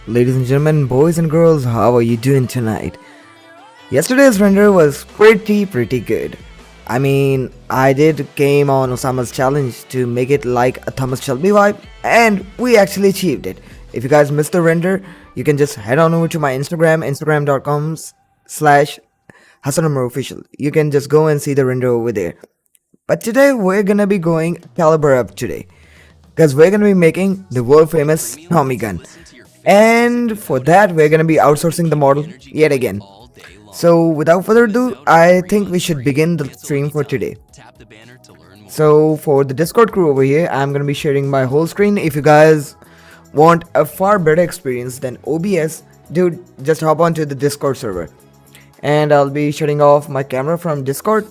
Ladies and gentlemen, boys and girls, how are you doing tonight? Yesterday's render was pretty good. I mean, I did came on Osama's challenge to make it like a Thomas Shelby vibe, and we actually achieved it. If you guys missed the render, you can just head on over to my Instagram, instagram.com/, HassanUmarOfficial. You can just go and see the render over there. But today we're gonna be going caliber up today. Because we're gonna be making the world famous Tommy gun. And for that we're gonna be outsourcing the model yet again. So without further ado, I think we should begin the stream for today. So for the Discord crew over here, I'm gonna be sharing my whole screen. If you guys want a far better experience than OBS, dude, just hop onto the Discord server. And I'll be shutting off my camera from Discord.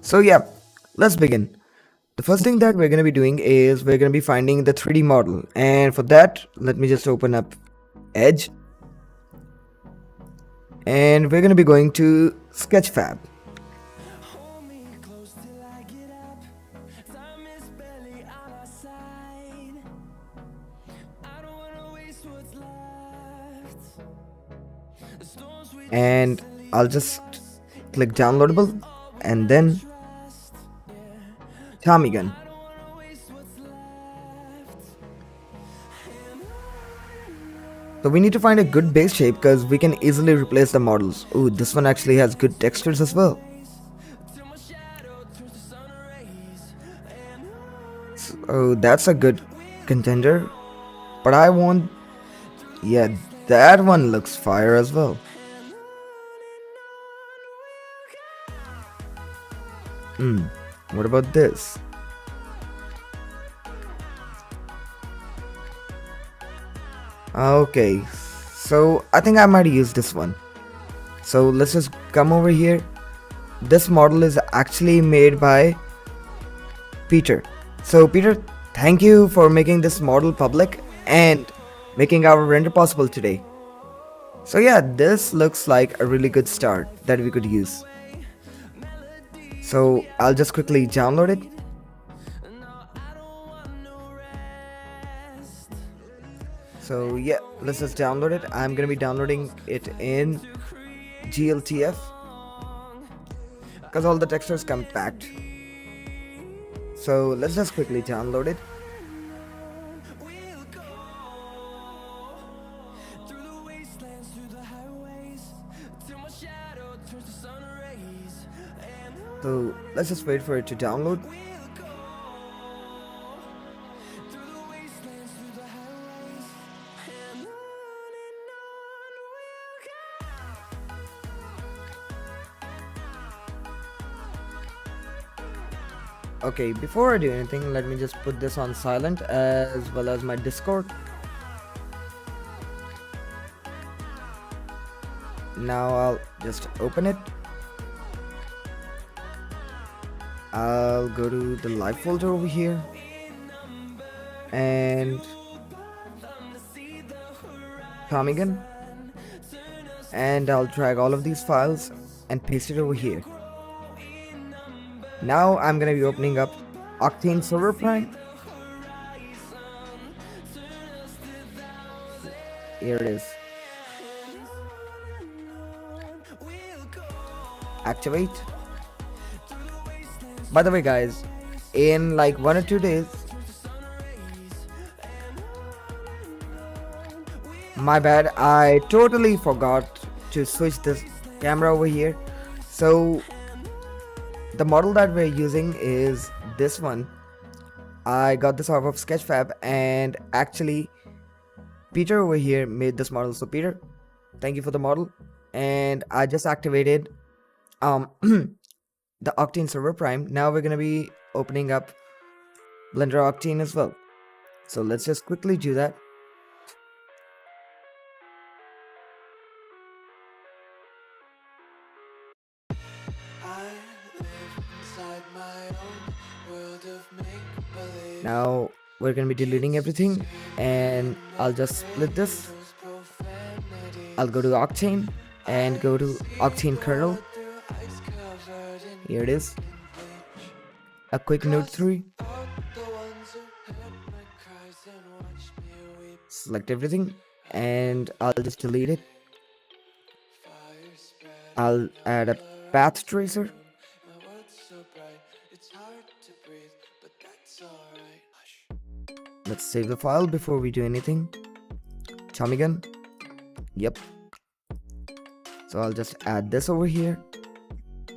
So yeah, let's begin. The first thing that we're going to be doing is we're going to be finding the 3D model, and for that let me just open up Edge, and we're going to be going to Sketchfab. And I'll just click downloadable and then Tommy gun. So we need to find a good base shape because we can easily replace the models. Ooh, this one actually has good textures as well. So that's a good contender. But I want... yeah, that one looks fire as well. What about this? Okay, so I think I might use this one. So let's just come over here. This model is actually made by Peter. So Peter, thank you for making this model public and making our render possible today. So yeah, this looks like a really good start that we could use. So I'll just quickly download it. So yeah, let's just download it. I'm gonna be downloading it in GLTF because all the textures come packed. So let's just quickly download it. So let's just wait for it to download. Okay, before I do anything, let me just put this on silent as well as my Discord. Now I'll just open it. I'll go to the live folder over here and Tommy gun, and I'll drag all of these files and paste it over here. Now I'm gonna be opening up Octane Server Prime. Here it is. Activate. By the way guys, in like 1 or 2 days, my bad, I totally forgot to switch this camera over here. So the model that we're using is this one. I got this off of Sketchfab, and actually Peter over here made this model. So Peter, thank you for the model. And I just activated the Octane Server Prime. Now we're gonna be opening up Blender Octane as well. So let's just quickly do that. Now we're gonna be deleting everything, and I'll just split this. I'll go to Octane and go to Octane kernel. Here it is. A quick note 3. Select everything and I'll just delete it. I'll add a path tracer. Let's save the file before we do anything. Tommy gun. Yep. So I'll just add this over here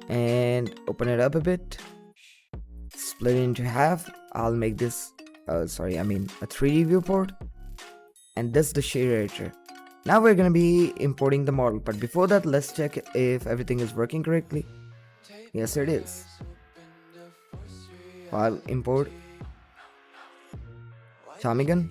and open it up a bit. Split it into half. I'll make this, a 3D viewport. And this the shade editor. Now we're gonna be importing the model, but before that, let's check if everything is working correctly. Yes, it is. File import. Tommy gun.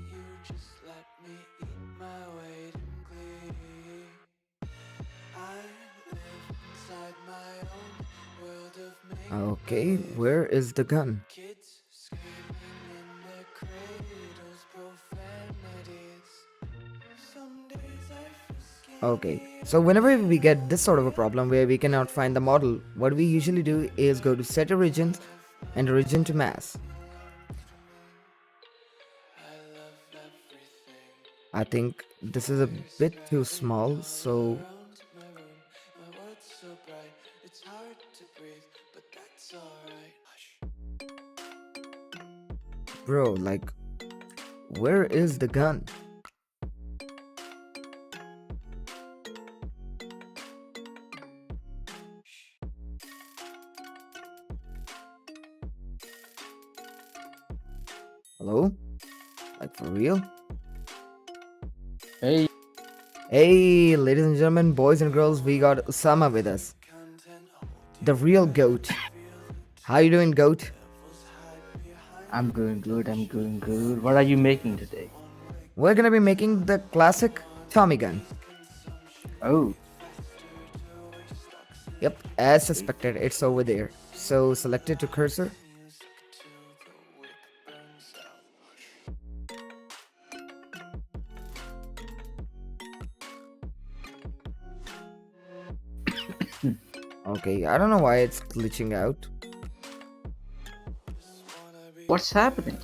Okay, where is the gun? Okay, so whenever we get this sort of a problem where we cannot find the model, what we usually do is go to set origins and origin to mass. I think this is a bit too small, so bro, like, where is the gun? Hello? Like, for real? Hey, Hey, ladies and gentlemen, boys and girls, we got Osama with us. The real GOAT. How you doing, GOAT? I'm doing good. I'm doing good. What are you making today? We're gonna be making the classic Tommy gun. Oh, Yep, as suspected, it's over there. So select it to cursor. Okay, I don't know why it's glitching out. what's happening?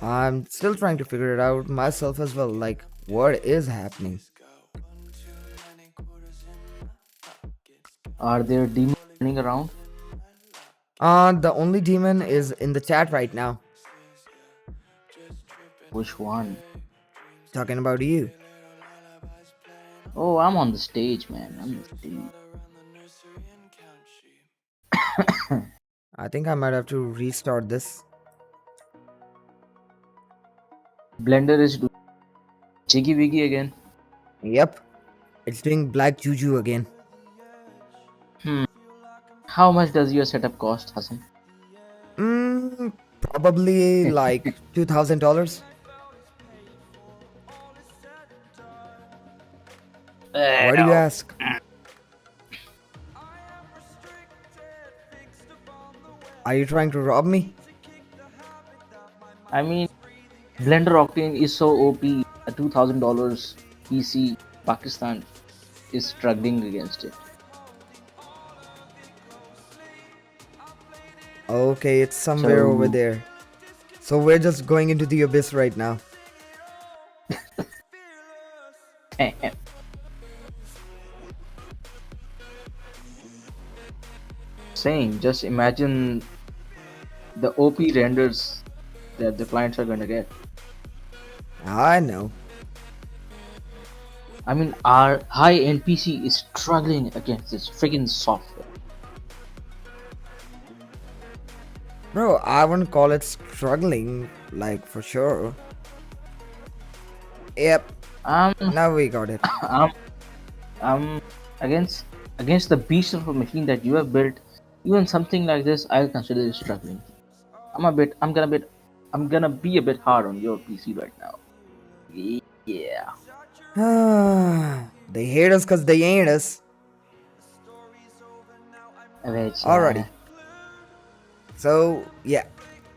I'm still trying to figure it out myself as well. Like, what is happening? Are there demons running around? The only demon is in the chat right now, Which one? talking about you. Oh, I'm on the stage, man. I'm on the stage. I think I might have to restart this. Blender is doing jiggy wiggy again. Yep, it's doing black juju again. How much does your setup cost, Hassan? Probably like $2,000. Why do you No. ask? Are you trying to rob me? I mean, Blender Octane is so OP. A $2,000 PC, Pakistan is struggling against it. Okay, it's somewhere over So, there. So we're just going into the abyss right now. saying, just imagine the OP renders that the clients are gonna get. I know. I mean, our high-end PC is struggling against this freaking software. Bro, I wouldn't call it struggling, like, for sure. Yep, Um, now we got it. um, against the beast of a machine that you have built, even something like this, I consider it struggling. I'm gonna be a bit hard on your PC right now. Yeah. They hate us because they ain't us. Which, Alrighty. So, yeah,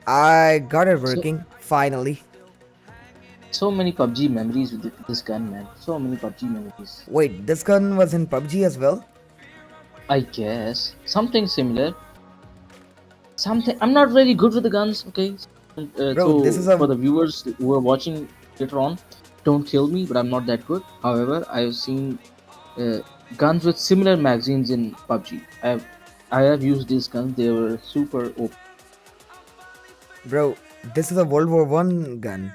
I got it working, finally. so many PUBG memories with this gun, man. So many PUBG memories. Wait, this gun was in PUBG as well? I guess something similar. Something. I'm not really good with the guns. Okay. Bro, So this is for a... the viewers who are watching later on, Don't kill me, but I'm not that good. However, I've seen uh, guns with similar magazines in PUBG. I have used these guns. They were super OP. Bro, this is a World War One gun.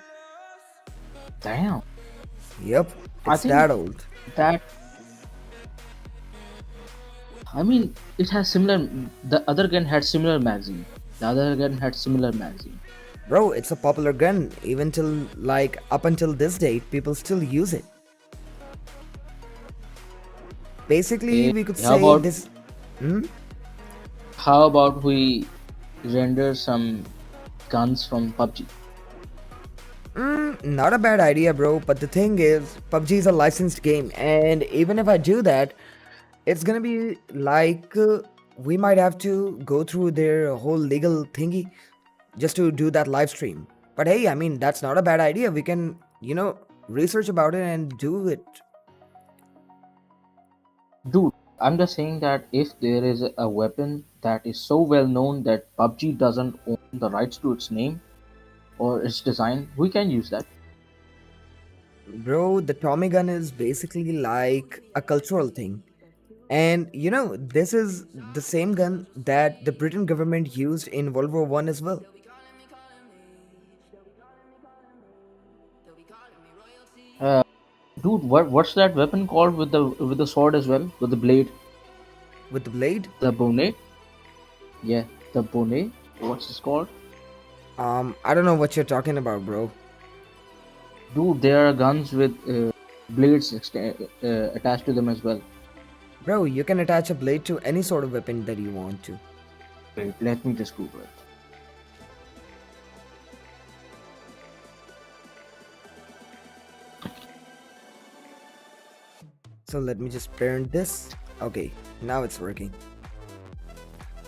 Damn. Yep, I it's think that old. that I mean it has similar. The other gun had similar magazine. The other gun had similar magazine. Bro, it's a popular gun. Even till like up until this date, people still use it. Basically, Okay. we could How say about this. Hmm? how about we render some guns from PUBG? Not a bad idea, bro. But the thing is, PUBG is a licensed game, and even if I do that, it's gonna be like we might have to go through their whole legal thingy just to do that live stream. But hey, I mean, that's not a bad idea. We can, research about it and do it. Dude, I'm just saying that if there is a weapon that is so well known that PUBG doesn't own the rights to its name or its design, we can use that. Bro, the Tommy gun is basically like a cultural thing. And this is the same gun that the Britain government used in World War One as well. Uh, Dude, what's that weapon called with the sword as well, with the blade, With the blade. the bonnet? Yeah, the bonnet. What's this called? I don't know what you're talking about, bro. Dude, there are guns with blades attached to them as well. Bro, you can attach a blade to any sort of weapon that you want to. Wait, let me just Google it. So let me just parent this. Okay, now it's working.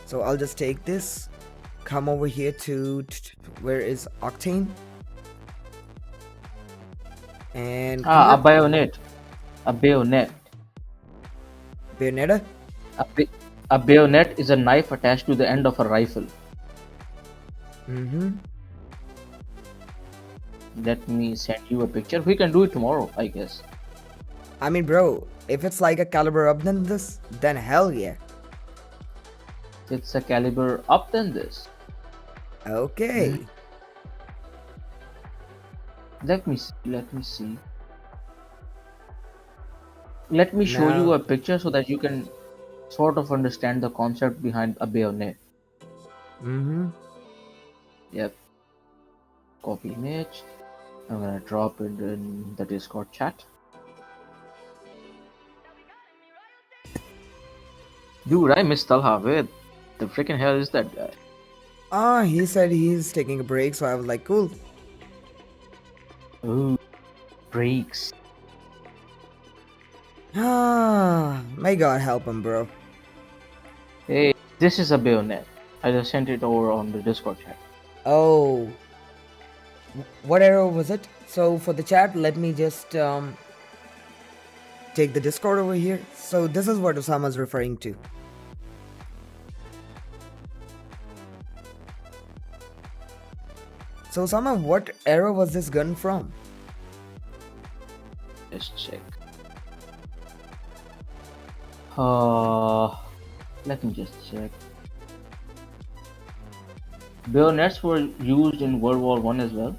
So I'll just take this, come over here to where is Octane, and Ah, a convert bayonet. A bayonet. Bayonetta. A, ba- a bayonet is a knife attached to the end of a rifle. Mm-hmm. Let me send you a picture. We can do it tomorrow, I guess. I mean, bro, if it's like a caliber up than this, then hell yeah. It's a caliber up than this. Okay. Let me see. Let me see. Let me show you Now, a picture so that you can sort of understand the concept behind a bayonet. mm-hmm. Yep. Copy image. I'm gonna drop it in the Discord chat. Dude, I miss Talha. Where the freaking hell is that guy? He said he's taking a break, so I was like, cool. Ooh, breaks. May God help him, bro. Hey, this is a bayonet. I just sent it over on the Discord chat. Oh, what error was it? So for the chat, let me just take the Discord over here. So this is what Osama's referring to. So Osama, what era was this gun from? Let's check. Uh, Let me just check. Bayonets were used in World War One as well.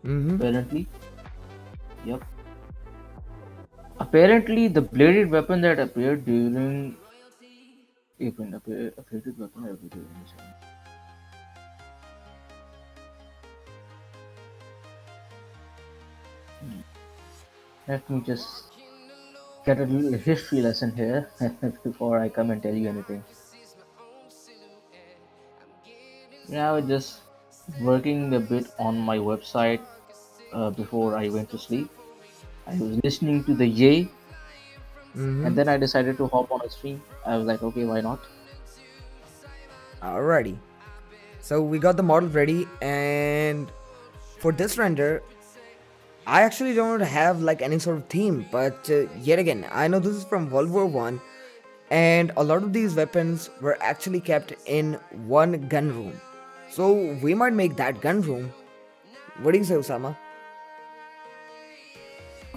Mm-hmm. Apparently, yep. Apparently, the bladed weapon that appeared during appeared weapon appeared during. Let me just get a little history lesson here before I come and tell you anything. Yeah, I was just working a bit on my website before I went to sleep. I was listening to the Yay, and Mm-hmm. then I decided to hop on a stream. I was like, okay, why not? Alrighty. So we got the model ready, and for this render, I actually don't have like any sort of theme, but yet again, I know this is from World War One, and a lot of these weapons were actually kept in one gun room. So we might make that gun room. What do you say, Osama?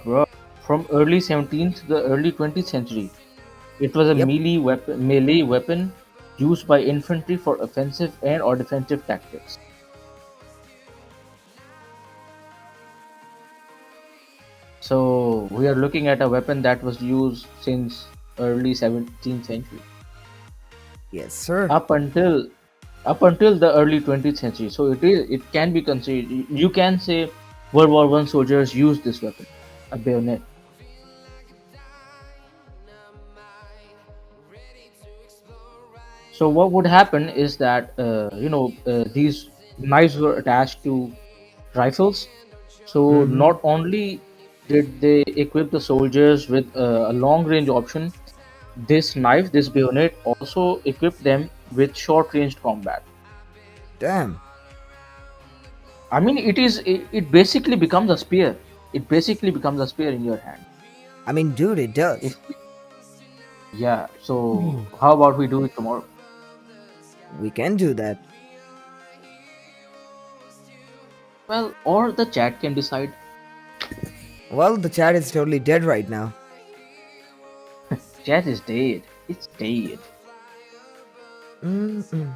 bro. From early 17th to the early 20th century, it was a Yep. melee weapon used by infantry for offensive and or defensive tactics. So we are looking at a weapon that was used since early 17th century Yes, sir. up until the early 20th century. So it can be considered. You can say World War One soldiers used this weapon, a bayonet. So what would happen is that these knives were attached to rifles. So Mm-hmm. not only did they equip the soldiers with a long range option, this knife, this bayonet, also equipped them with short range combat. Damn. I mean, it basically becomes a spear. It basically becomes a spear in your hand. I mean, dude, it If does. yeah, so how about we do it tomorrow? We can do that. Well, or the chat can decide. Well, the chat is totally dead right now. Chat is dead. It's dead. Mm-mm.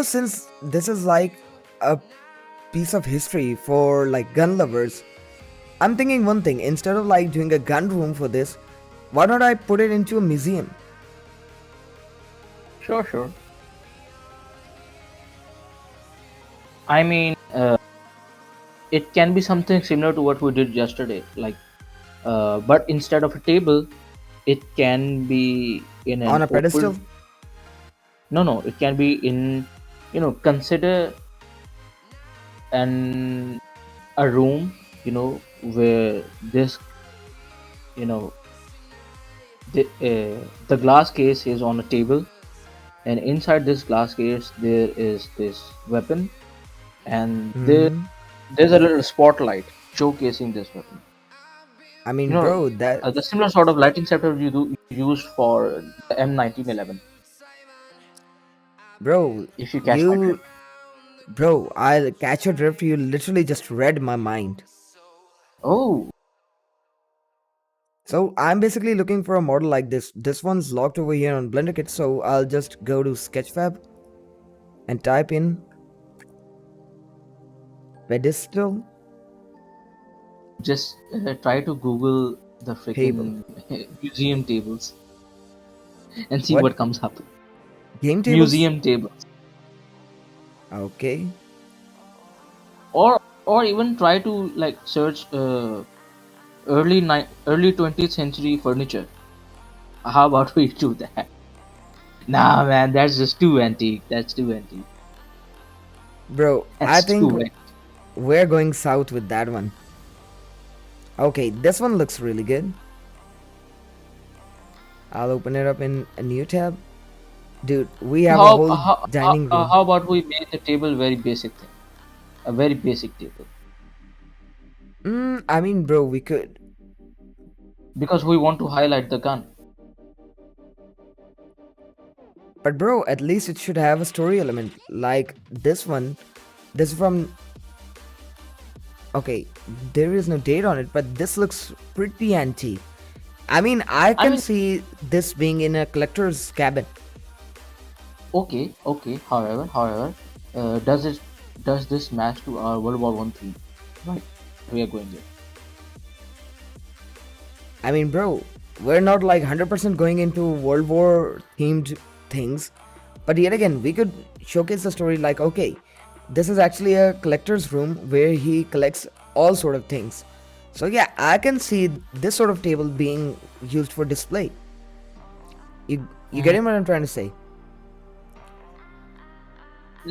Since this is like a piece of history for like gun lovers, I'm thinking one thing. Instead of like doing a gun room for this, why don't I put it into a museum? Sure, sure. I mean, it can be something similar to what we did yesterday. Like, but instead of a table, it can be in On an a pedestal? open. No, no, it can be in. Consider an a room. Where this. You know, the glass case is on a table, and inside this glass case there is this weapon, and Mm-hmm. there's a little spotlight showcasing this weapon. I You mean, know, bro, that the similar sort of lighting setup you used for the M1911. bro, If you catch my you drift. bro, I'll catch your drift. You literally just read my mind. Oh, So I'm basically looking for a model like this. This one's locked over here on Blender Kit, so I'll just go to Sketchfab and type in pedestal just try to Google the table. freaking museum tables and see What? what comes up. Game tables? Museum tables, Okay. or even try to like search early 20th century furniture. How about we do that? Nah, man, that's just too antique. That's too antique. Bro, I That's think too antique. we're going south with that one. Okay, this one looks really good. I'll open it up in a new tab. Dude, we have a How whole how how, dining uh, room. how about we make the table very basic thing, a very basic table, I mean, bro, we could. because we want to highlight the gun. But bro, at least it should have a story element. Like this one. This is from. Okay, there is no date on it, but this looks pretty antique. I mean, I I can mean, see this being in a collector's cabin. okay, okay. However, does this match to our World War One theme? Right, we are going there. I mean, bro, we're not like 100% going into World War themed things, but yet again, we could showcase the story like, okay, this is actually a collector's room where he collects all sort of things. So yeah, I can see this sort of table being used for display. You Mhm. getting what I'm trying to say?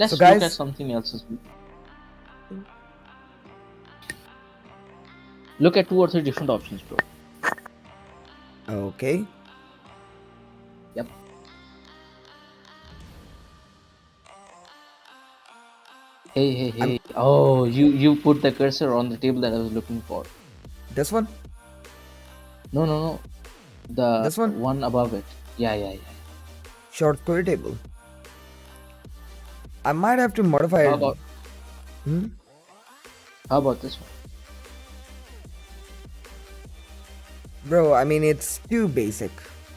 So Let's look at guys, something else as well. Look at two or three different options, bro. okay, Yep. Hey, hey, I'm hey. Oh, you put the cursor on the table that I was looking for. this one, No, no, no. The this one, one above it. Yeah, yeah, yeah. short square table. I might have to modify How it. about Hmm? how about this one? Bro, I mean, it's too basic.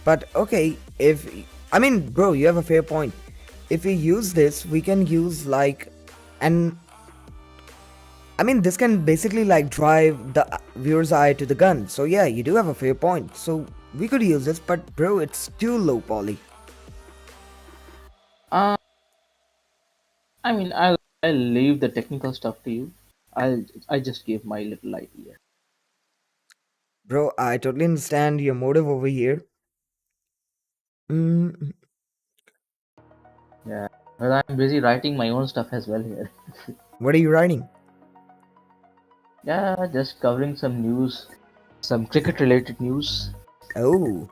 But okay, if. I mean, bro, you have a fair point. If we use this, we can use like an. I mean, this can basically like drive the viewer's eye to the gun. So yeah, you do have a fair point. So we could use this, but bro, it's too low poly. Uh, I mean, I'll leave the technical stuff to you. I just gave my little idea. Bro, I totally understand your motive over here. Mm, Yeah, well, I'm busy writing my own stuff as well here. what are you writing? Yeah, just covering some news, some cricket related news. Oh,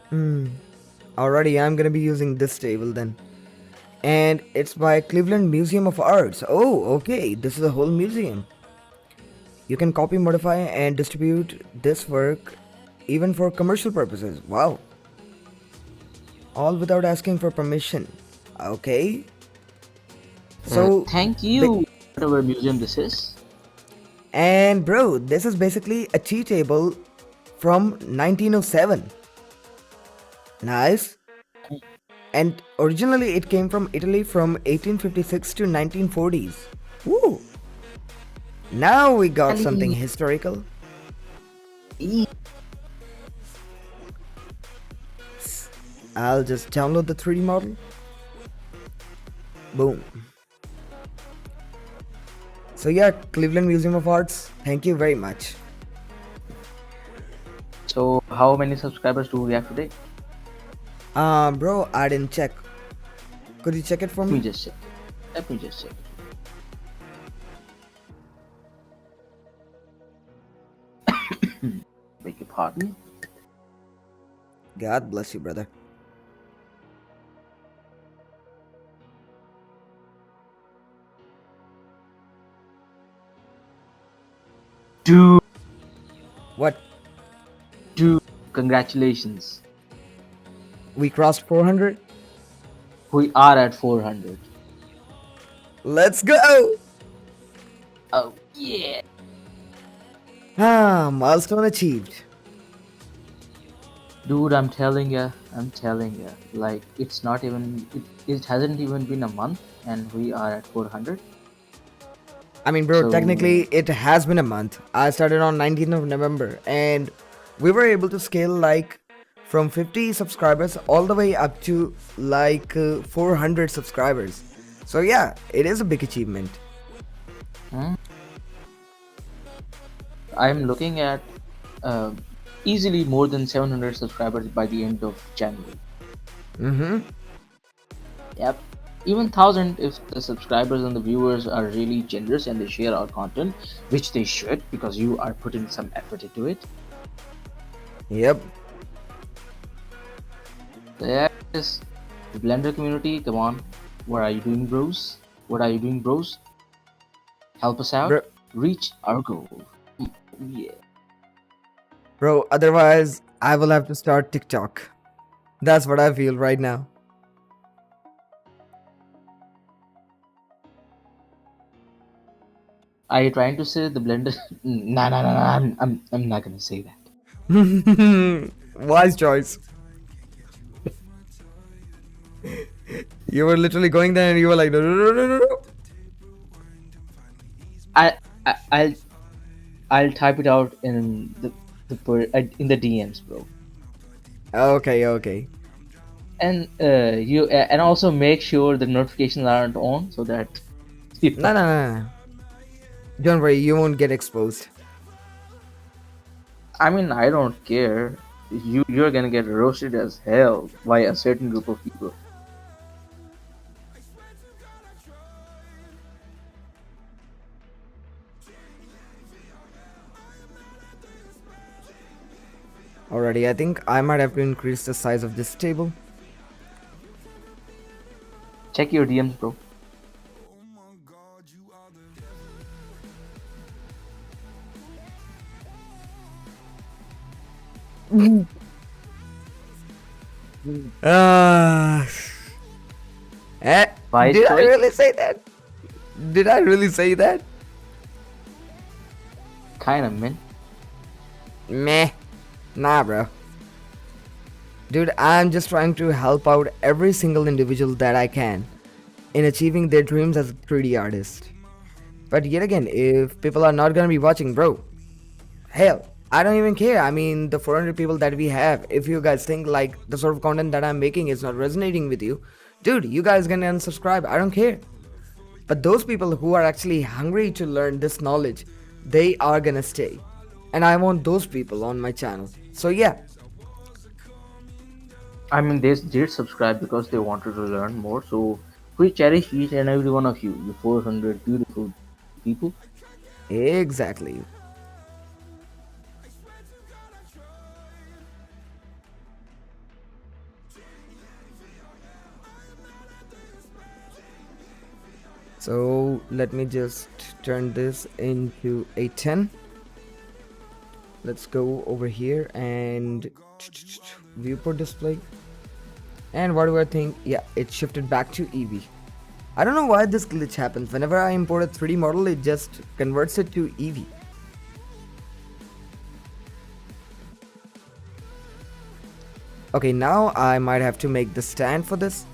hmm. Alrighty, I'm gonna be using this table then. And it's by Cleveland Museum of Arts. Oh, okay, this is a whole museum. You can copy, modify, and distribute this work even for commercial purposes. Wow. All without asking for permission. Okay. So, Thank ba- you, whatever museum this is. and bro, this is basically a tea table from 1907. Nice. And originally it came from Italy from 1856 to 1940s. Woo! Now we got something Ali, historical. E- I'll just download the 3D model. Boom. So yeah, Cleveland Museum of Arts, thank you very much. So, how many subscribers do we have today? Bro, I didn't check. Could you check it for Let me me? just check. Let me just check. Beg your pardon. God bless you, brother. Dude, What? dude, congratulations. We crossed 400? We are at 400. Let's go! Oh, yeah. Milestone achieved. Dude, I'm telling ya, like it's not even, it hasn't even been a month and we are at 400. I mean, bro, So, technically it has been a month. I started on 19th of November and we were able to scale like from 50 subscribers all the way up to like 400 subscribers. So yeah, it is a big achievement. hmm, I'm looking at uh, easily more than 700 subscribers by the end of January. Mm-hmm. Yep. Even 1000 if the subscribers and the viewers are really generous and they share our content, which they should because you are putting some effort into it. Yep. So yes, the Blender community, come on. What are you doing, bros? What are you doing, bros? Help us out. Bro, Reach our goal. Yeah. bro, otherwise I will have to start TikTok. That's what I feel right now. Are you trying to say the Blender? Nah, nah, nah, nah. I'm not gonna say that. Wise choice. You were literally going there and you were like, no, no, no, no, no, no. I, I I'll type it out in in the DMs, bro. Okay, okay. And you and also make sure the notifications aren't on so that No, no, no, no. Don't worry, you won't get exposed. I mean, I don't care. You're gonna get roasted as hell by a certain group of people. Alrighty, I think I might have to increase the size of this table. Check your DMs, bro. Ah. Eh, Wise did I choice. really say that? Did I really say that? Kind of, man. Meh. Nah, bro. Dude, I'm just trying to help out every single individual that I can in achieving their dreams as a 3D artist. But yet again, if people are not gonna be watching, bro, hell, I don't even care. I mean, the 400 people that we have, if you guys think like the sort of content that I'm making is not resonating with you, dude, you guys can unsubscribe. I don't care. But those people who are actually hungry to learn this knowledge, they are gonna stay. And I want those people on my channel. So yeah, I mean, they did subscribe because they wanted to learn more. So we cherish each and every one of you, you 400 beautiful people. exactly. So let me just turn this into a 10. Let's go over here and viewport display. And what do I think? Yeah, it shifted back to EV. I don't know why this glitch happens. Whenever I import a 3D model, it just converts it to EV. Okay, now I might have to make the stand for this.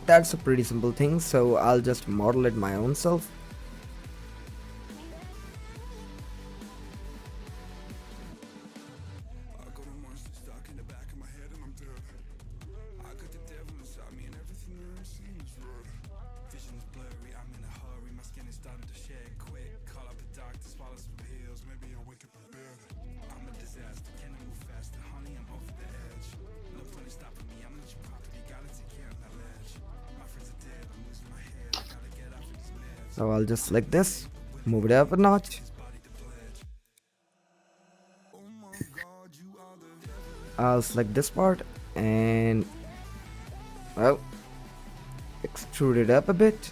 That's a pretty simple thing, so I'll just model it my own self. So I'll just select this, move it up a notch. I'll select this part and, well, extrude it up a bit.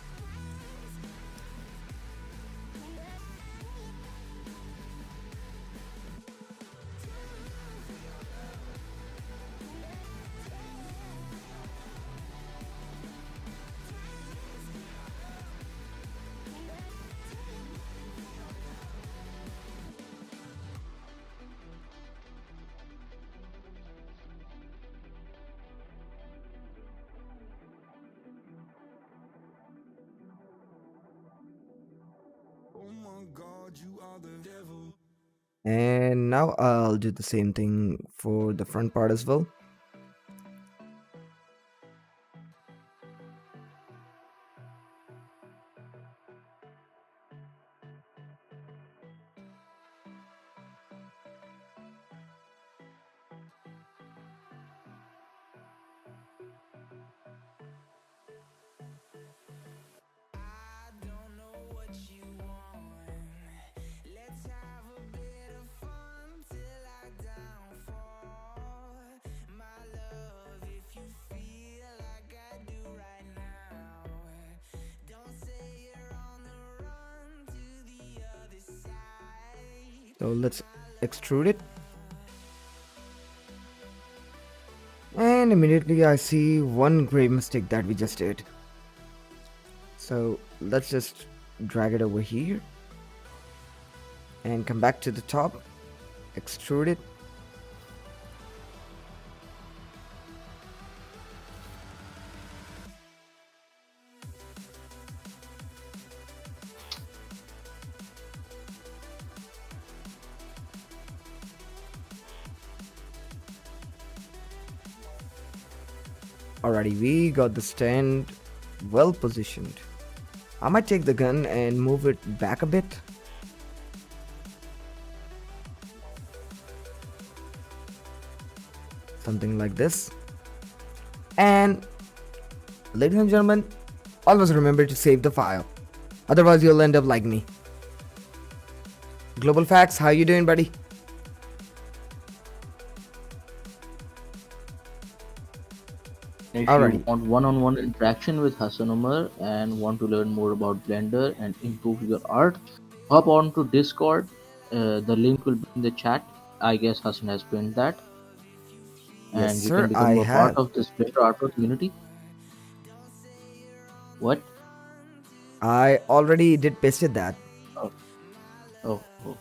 And now I'll do the same thing for the front part as well. So let's extrude it. And immediately I see one grave mistake that we just did. So let's just drag it over here and come back to the top, extrude it. Alrighty, we got the stand well positioned. I might take the gun and move it back a bit. Something like this. And ladies and gentlemen, always remember to save the file. Otherwise you'll end up like me. Global Facts, how you doing, buddy? If you Alrighty. want one-on-one interaction with Hassan Umar and want to learn more about Blender and improve your art, hop on to Discord. The link will be in the chat. I guess Hassan has pinned that, Yes, and you can sir, I become a part have. of this Blender art community. What? I already did pasted that. Oh, oh, oh.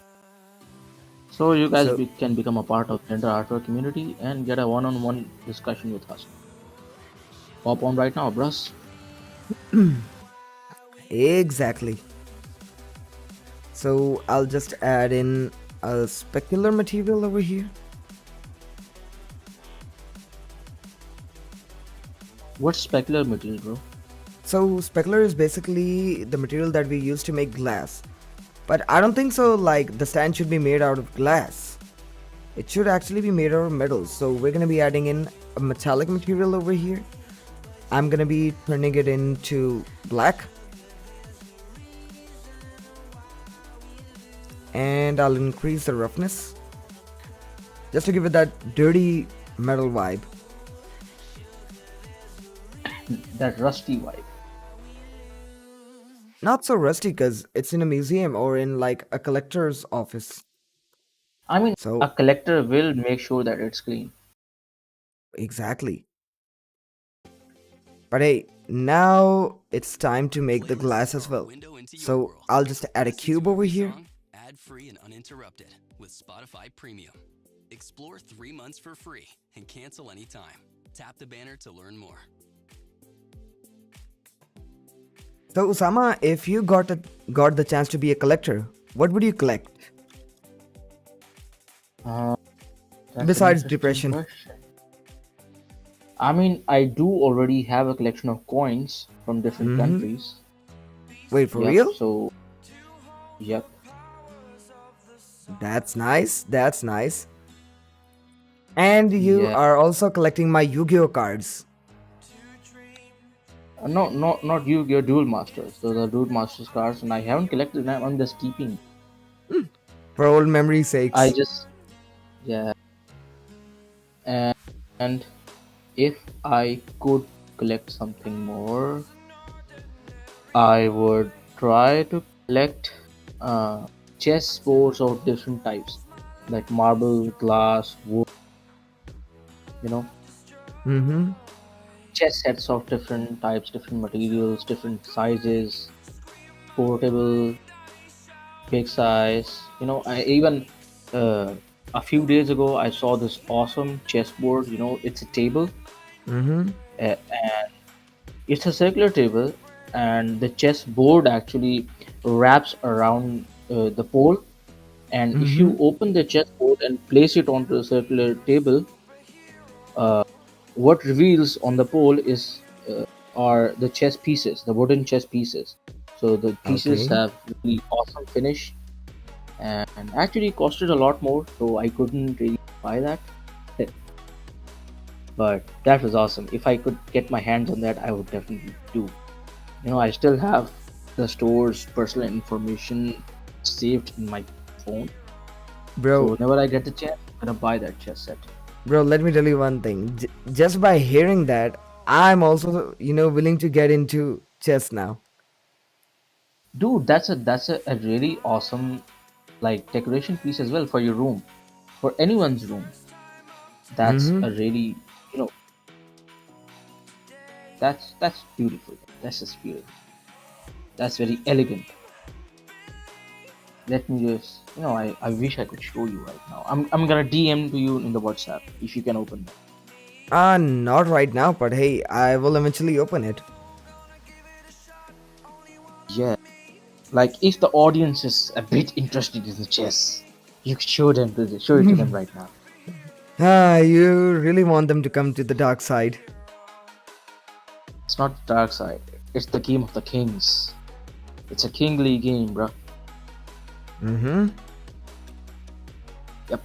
So you guys So can become a part of Blender Artwork community and get a one-on-one discussion with us. Pop on right now, bros. exactly. So I'll just add in a specular material over here. What's specular material, bro? So specular is basically the material that we use to make glass. But I don't think so like the stand should be made out of glass. It should actually be made out of metal. So we're gonna be adding in a metallic material over here. I'm gonna be turning it into black. And I'll increase the roughness. Just to give it that dirty metal vibe. That rusty vibe. Not so rusty because it's in a museum or in like a collector's office. I mean, a So, collector will make sure that it's clean. exactly. But hey, now it's time to make the glass as well. So, I'll just add a cube over here. Ad free and uninterrupted with Spotify Premium. Explore 3 months for free and cancel anytime. Tap the banner to learn more. So, Usama, if you got the chance to be a collector, what would you collect Uh, that's an besides interesting depression? question. I mean, I do already have a collection of coins from different Mm-hmm. countries. Wait, for Yep. real? So, yep. That's nice. That's nice. And you Yeah. are also collecting my Yu-Gi-Oh cards. No, not you. Your dual masters. Those are dual masters cards, and I haven't collected them. I'm just keeping. For old memory's I sakes. just yeah. And, and if I could collect something more, I would try to collect chess boards of different types, like marble, glass, wood. You know, Mm-hmm. chess sets of different types, different materials, different sizes, portable, big size. I even a few days ago I saw this awesome chessboard. It's a table. Mm-hmm. And it's a circular table, and the chessboard actually wraps around the pole. And if Mm-hmm. you open the chessboard and place it onto the circular table, what reveals on the pole is are the chess pieces, the wooden chess pieces. So the pieces Okay. have really awesome finish, and actually costed a lot more, so I couldn't really buy that. But that was awesome. If I could get my hands on that, I would definitely do. I still have the store's personal information saved in my phone. So Bro, whenever I get the chance, I'm gonna buy that chess set. bro, let me tell you one thing. Just by hearing that, I'm also, willing to get into chess now. Dude, that's a really awesome like decoration piece as well for your room. For anyone's room. That's Mm-hmm. a really you know, that's beautiful. That's just beautiful. That's very elegant. Let me just I wish I could show you right now. I'm gonna DM to you in the WhatsApp if you can open that. Not right now, but hey, I will eventually open it. Yeah. Like if the audience is a bit interested in the chess, you could show it to them right now. You really want them to come to the dark side. It's not the dark side. It's the game of the kings. It's a kingly game, bro. Mm-hmm. Yep.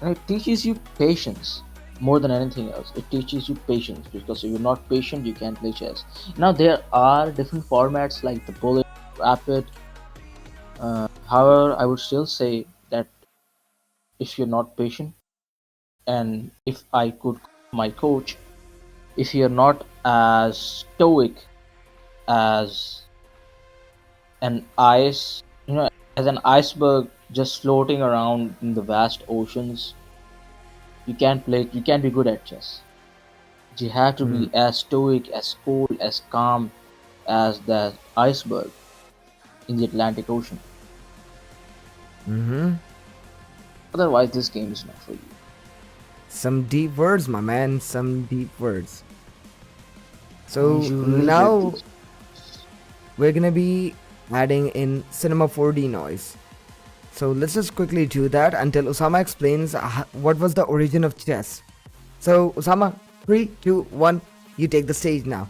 And it teaches you patience more than anything else. It teaches you patience because if you're not patient, you can't play chess. Now there are different formats like the bullet, rapid. However, I would still say that if you're not patient, and if I could my coach, if you're not as stoic as an ice, as an iceberg just floating around in the vast oceans, you can't be good at chess. You have to Mm. be as stoic, as cool, as calm as that iceberg in the Atlantic Ocean. Mm-hmm. Otherwise, this game is not for you. Some deep words, my man. Some deep words. So You will get now these. we're gonna be adding in cinema 4D noise. So let's just quickly do that until Osama explains what was the origin of chess. So Osama, 3, 2, 1, you take the stage now.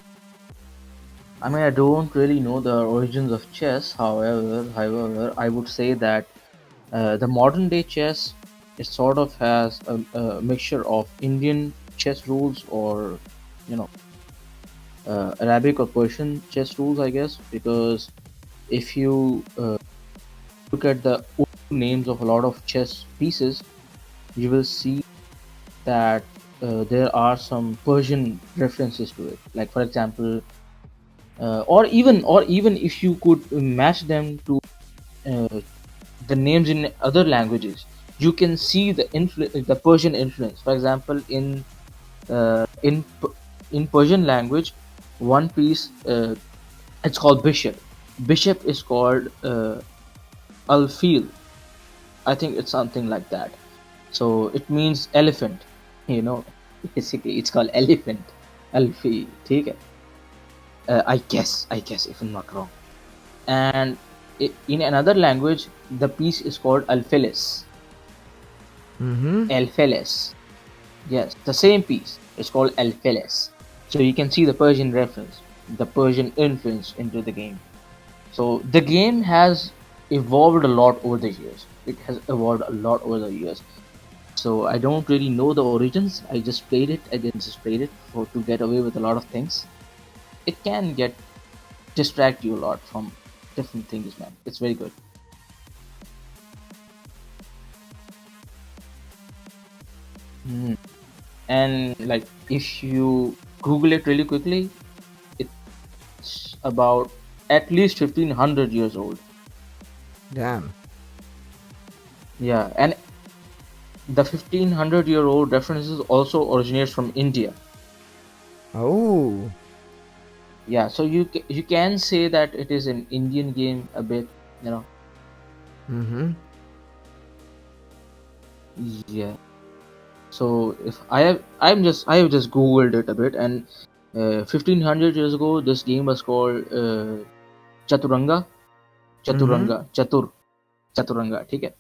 I mean, I don't really know the origins of chess. However, I would say that the modern day chess, it sort of has a mixture of Indian chess rules, or you know, Arabic or Persian chess rules, I guess. Because if you look at the names of a lot of chess pieces, you will see that there are some Persian references to it. Like, for example, or even if you could match them to uh, the names in other languages, you can see the Persian influence. For example, uh, in P- in Persian language, one piece, it's called bishop. Bishop is called al-fil. I think it's something like that. So it means elephant. You know, basically it's called elephant. Al-fil. Take it. I guess if I'm not wrong. And in another language, the piece is called alfeles. Mm-hmm. Alfeles. Yes, the same piece. It's called alfeles. So you can see the Persian reference, the Persian influence into the game. So the game has evolved a lot over the years. It has evolved a lot over the years. So I don't really know the origins. I just played it. I didn't just played it for to get away with a lot of things. It can get distract you a lot from different things, man. It's very good. Mm. And like, if you Google it really quickly, it's about at least 1500 years old. Damn. Yeah, and the 1500-year-old references also originates from India. Oh. Yeah, so you can say that it is an Indian game a bit, you know. Mm-hmm. Yeah. So if I have just Googled it a bit, and 1500 years ago, this game was called Chaturanga, Mm-hmm. Chaturanga, ठीक है?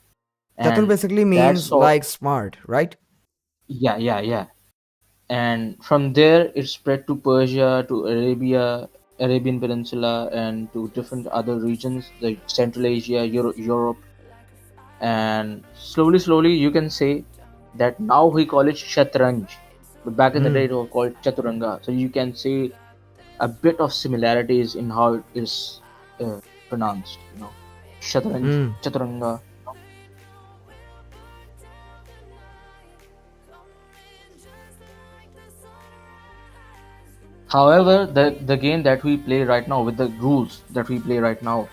Chatur And basically that's means all. like smart, right? Yeah. And from there it spread to Persia, to Arabia, Arabian Peninsula, and to different other regions, like Central Asia, Europe, and slowly you can say that now we call it Shatranj, but back in the day Mm. it was called Chaturanga. So you can see a bit of similarities in how it is pronounced. Shatranj, Mm. Chaturanga. However, the game that we play right now, with the rules that we play right now,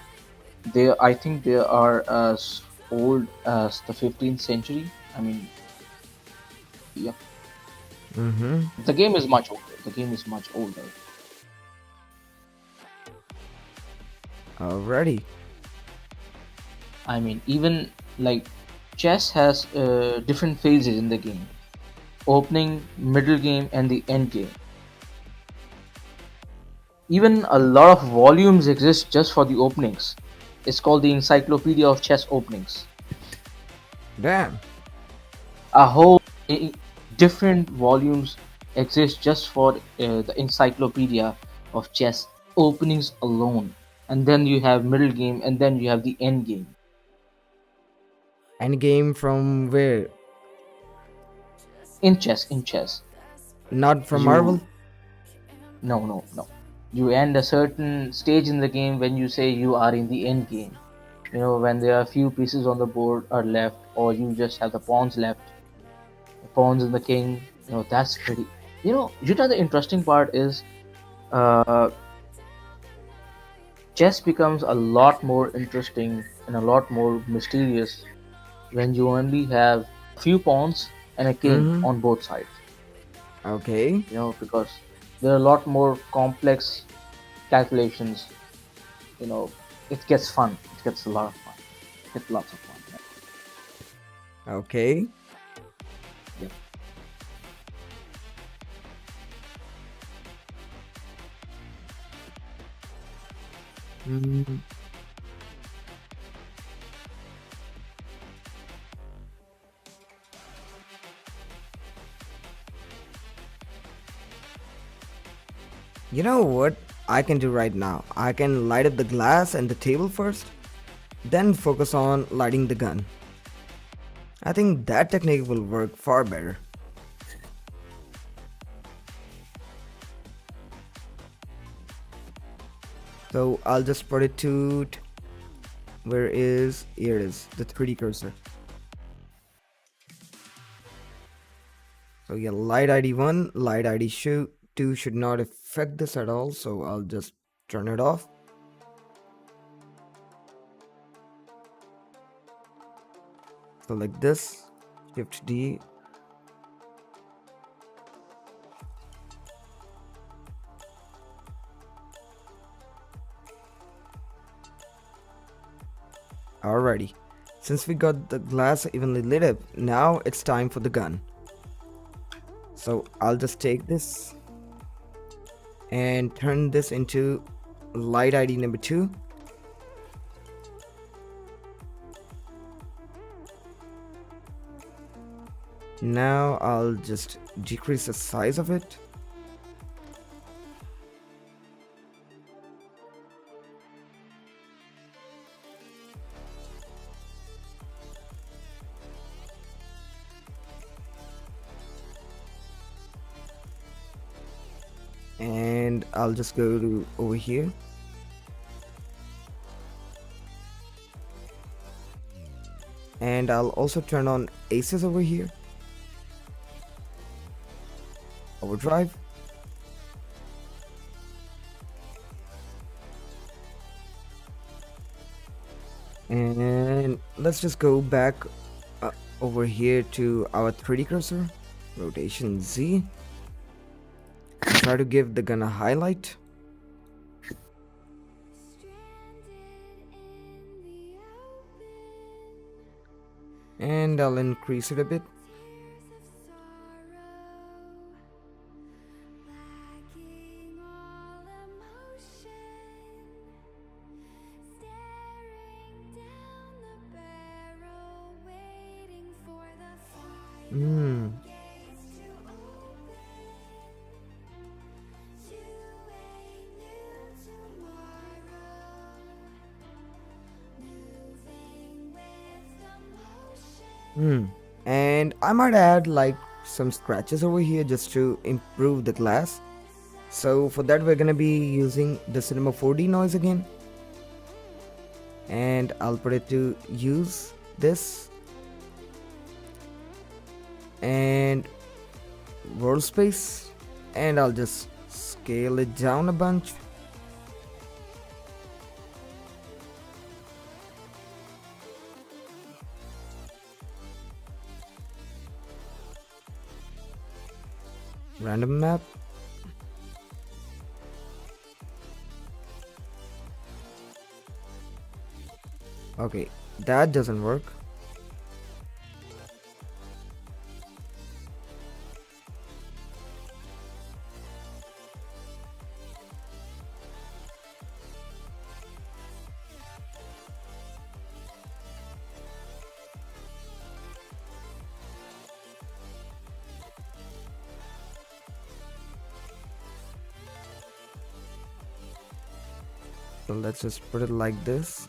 I think they are as old as the 15th century. I mean, yeah, Mm-hmm. the game is much older. The game is much older. Alrighty. I mean, even like chess has different phases in the game: opening, middle game, and the end game. Even a lot of volumes exist just for the openings. It's called the Encyclopedia of Chess Openings. Damn. A whole different volumes exist just for the Encyclopedia of Chess openings alone. And then you have middle game, and then you have the end game. Any game from where? In chess, Not from Marvel? you no. You end a certain stage in the game when you say you are in the end game. When there are few pieces on the board are left, or you just have the pawns left, the pawns and the king. That's pretty. The interesting part is, uh, chess becomes a lot more interesting and a lot more mysterious when you only have a few pawns and a king Mm-hmm. on both sides. Okay. because there are a lot more complex calculations. you know it gets fun, it gets a lot of fun, it gets lots of fun. Okay. Yep. Mm, you know what I can do right now? I can light up the glass and the table first, then focus on lighting the gun. I think that technique will work far better. So I'll just put it to where is here it is the 3D cursor. So yeah, light ID 1, light ID 2 should not affect this at all. So I'll just turn it off. So like this, Shift D. Alrighty. Since we got the glass evenly lit up, now it's time for the gun. So I'll just take this and turn this into light ID number 2. Now I'll just decrease the size of it. And I'll just go to over here. And I'll also turn on aces over here. Overdrive. And let's just go back uh, over here to our 3D cursor. Rotation Z. Try to give the gun a highlight. And I'll increase it a bit. Hmm. Hmm. And I might add like some scratches over here just to improve the glass. So for that we're gonna be using the Cinema 4D noise again. And I'll put it to use this. And world space. And I'll just scale it down a bunch. Random map. Okay, that doesn't work. So let's just put it like this.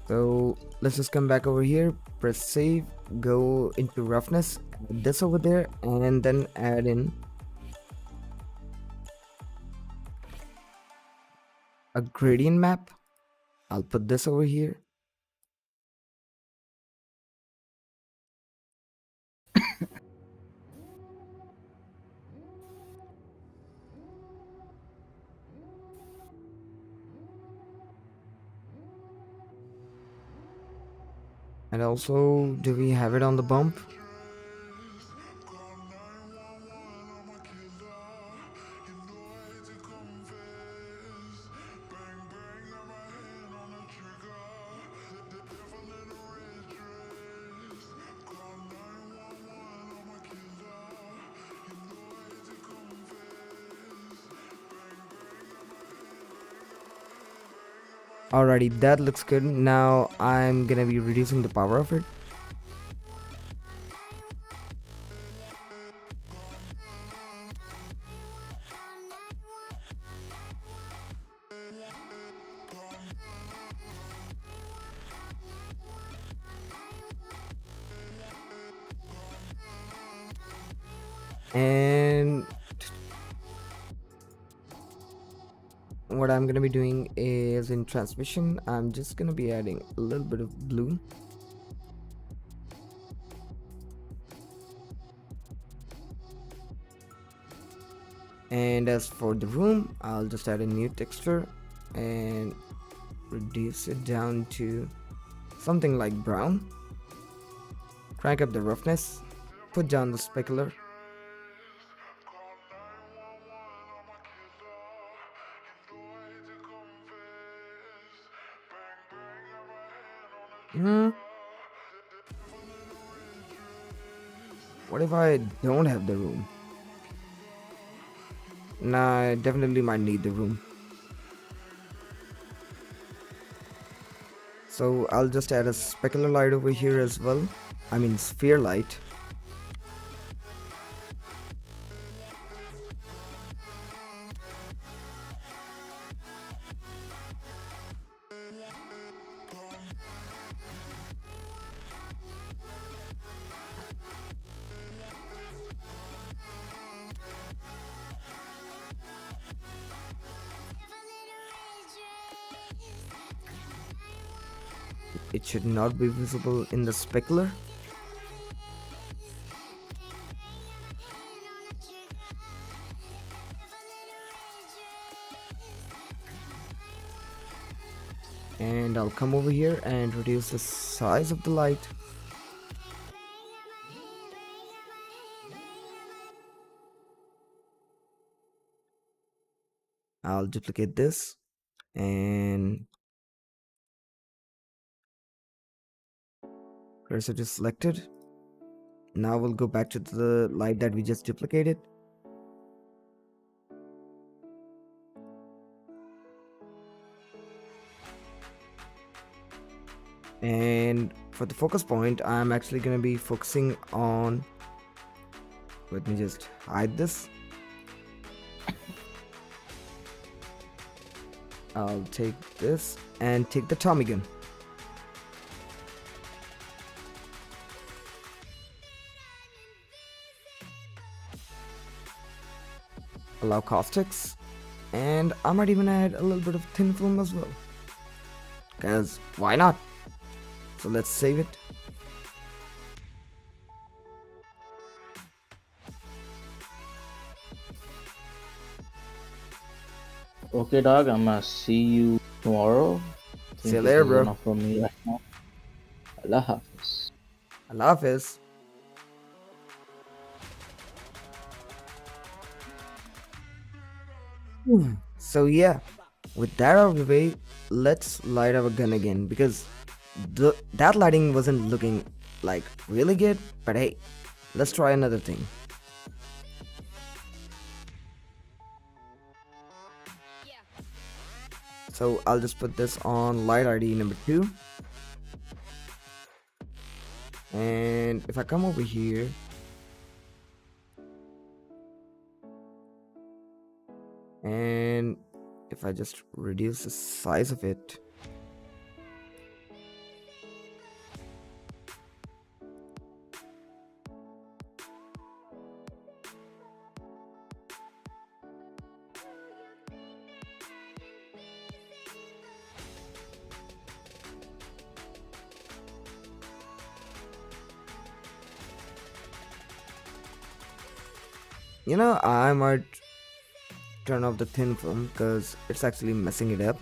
So let's just come back over here, press save, go into roughness, add this over there, and then add in a gradient map. I'll put this over here. And also, do we have it on the bump? Alrighty, that looks good. Now I'm gonna be reducing the power of it. And what I'm gonna be doing is in transmission, I'm just gonna be adding a little bit of blue. And as for the room, I'll just add a new texture and reduce it down to something like brown. Crank up the roughness, put down the specular. What if I don't have the room? Nah, I definitely might need the room. So I'll just add a specular light over here as well. I mean sphere light. It should not be visible in the specular. And I'll come over here and reduce the size of the light. I'll duplicate this and cursor is selected. Now we'll go back to the light that we just duplicated. And for the focus point, I'm actually going to be focusing on, let me just hide this. I'll take this and take the Tommy gun. Allow caustics, and I might even add a little bit of thin film as well, cause why not? So let's save it. Okay, dog. I'm gonna see you tomorrow. See you later, bro. Enough for me right now. Allah Hafiz. Allah Hafiz. So yeah, with that out of the way, let's light our gun again, because that lighting wasn't looking like really good. But hey, let's try another thing. So I'll just put this on light ID number 2. And if I come over here, and if I just reduce the size of it, I might turn off the thin film because it's actually messing it up.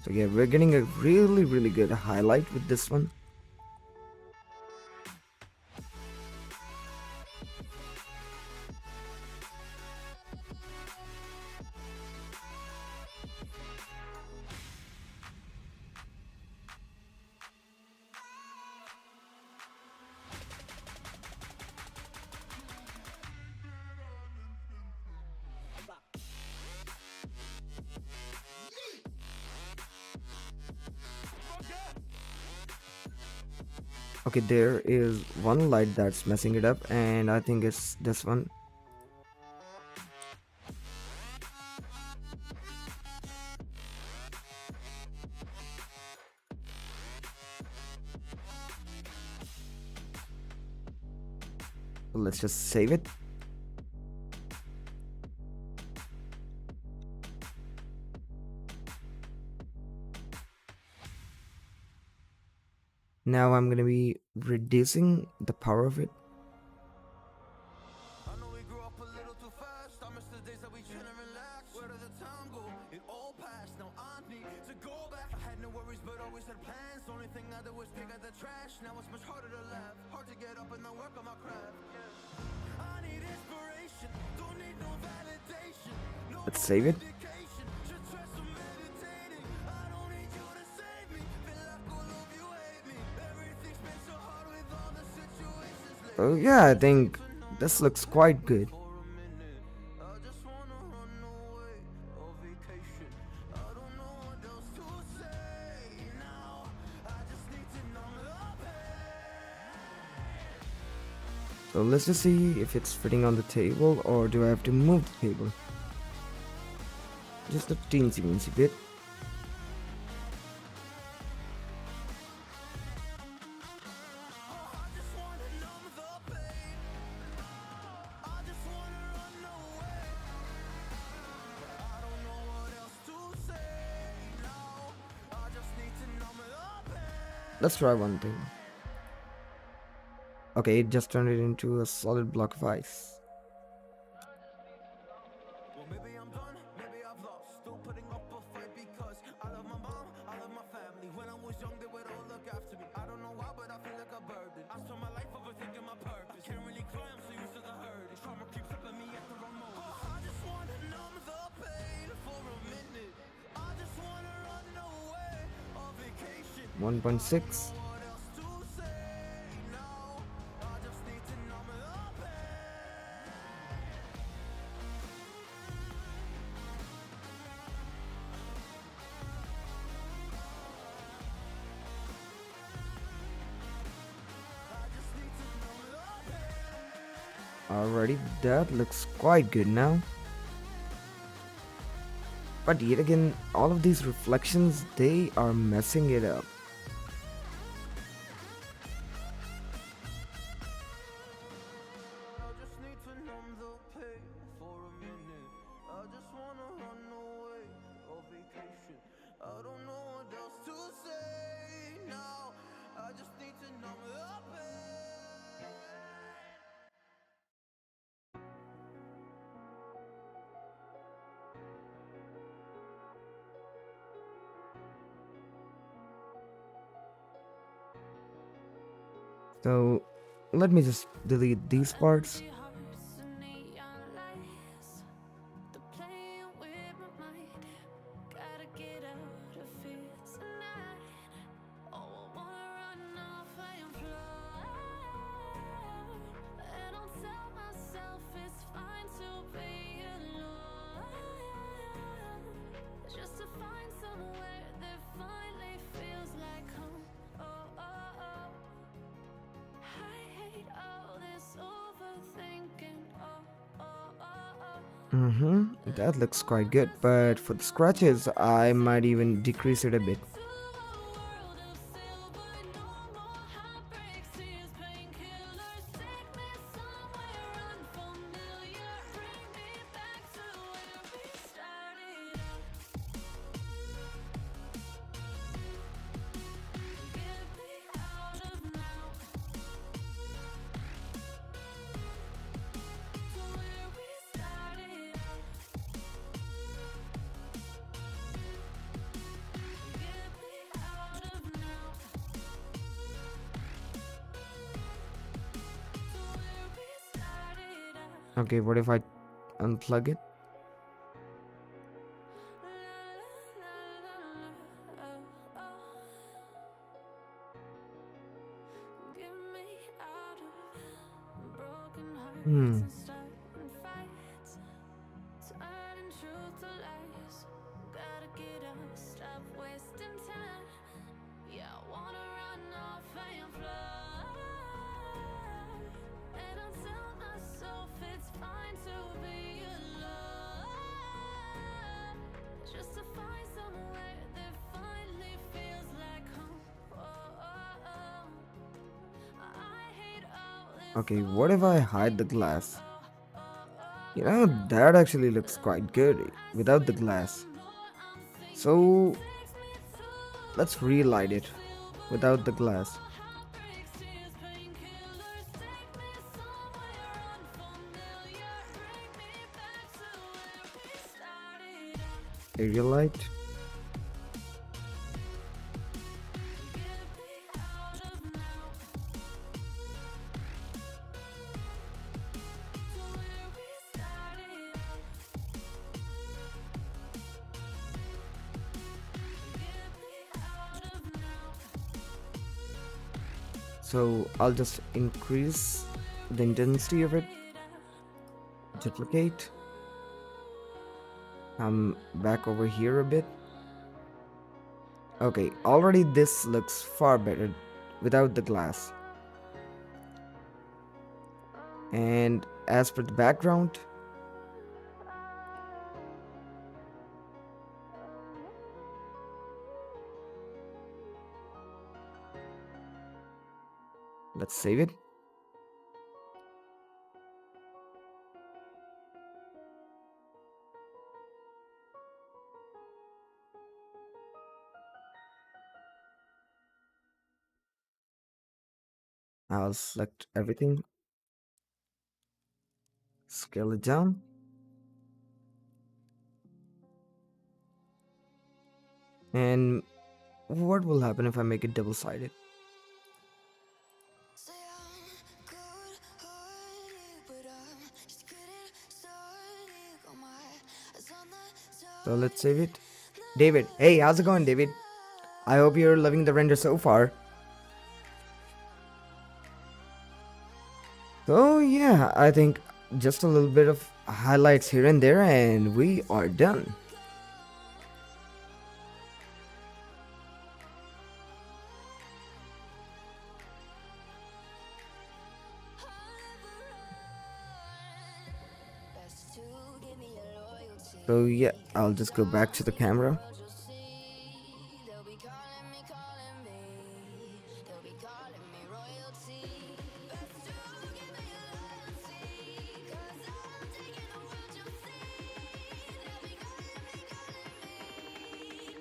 So yeah, we're getting a really good highlight with this one. Okay, there is one light that's messing it up, and I think it's this one. Let's just save it. Now I'm gonna be reducing the power of it. I know we grew up a little too fast. I miss the days that we chill and relax. Where did the time go? It all passed. Now I need to go back. I had no worries, but always had plans. The only thing I did was pick at the trash. Now it's much harder to laugh. Hard to get up and then work on my craft. I need inspiration. Don't need no validation. No Let's save it. medication. Just try some meditating. I don't need you to save me. Feel like all of you hate me. Everything's been so hard with all the situations lately. Oh yeah, I think this looks quite good. For a minute, I just wanna run away on vacation. I don't know what else to say now. I just need to numb the pain. So let's just see if it's fitting on the table, or do I have to move the table? Just a teensy weensy bit. I just wanna numb the pain. I just wanna run away. I don't know what else to say now. I just need to numb the pain. Let's try one thing. Okay, it just turned it into a solid block of ice. Well, maybe I'm done, maybe I've lost. Still putting up a fight because I love my mom, I love my family. When I was young, they would all look after me. I don't know why, but I feel like a burden. I spent my life overthinking my purpose. I can't really cry, I'm so used to the hurt. Trauma creeps up at me at the wrong moment. I just wanna numb the pain for a minute. I just wanna run away on vacation. 1.6. What else to say now? I just need to numb the pain. Alrighty, that looks quite good now. But yet again, all of these reflections, they are messing it up. I just need to numb the pain for a minute. I just wanna run away on vacation. I don't know what else to say now. I just need to numb the pain. So let me just delete these parts. Just to find somewhere that finally feels like home. Oh, oh, oh. I hate all this overthinking. Oh, oh, oh, oh. That looks quite good, but for the scratches, I might even decrease it a bit. To a world of silver, no more heartbreaks, tears, painkillers, sickness, somewhere unfamiliar. Bring me back to where we started out. Get me out of now. To where we started out. Get Okay, what if I unplug it? Get me out of broken hearts Hmm. and starting fights, turning truth to lies. Gotta get up, stop wasting time. Yeah, I wanna run off and fly. And I tell myself it's fine to be alone, just to find somewhere that finally feels like home. Oh, oh, oh. I hate all this Okay, what if I hide the glass? You know, that actually looks quite good without the glass. So let's relight it without the glass. Area light. So I'll just increase the intensity of it. Duplicate. I'm back over here a bit. Okay, already this looks far better without the glass. And as for the background, let's save it. I'll select everything, scale it down. And what will happen if I make it double-sided? Say I'm good-hearted, but I'm just getting started. Got my eyes on the So let's save it. David, hey, how's it going, David? I hope you're loving the render so far. So yeah, I think just a little bit of highlights here and there and we are done. best to give me your loyalty. So yeah, I'll just go back to the camera. You'll see, they'll be calling me, calling me. They'll be calling me royalty. Best to give me your loyalty, 'cause I'm taking the world, you'll see. They'll be calling me, calling me.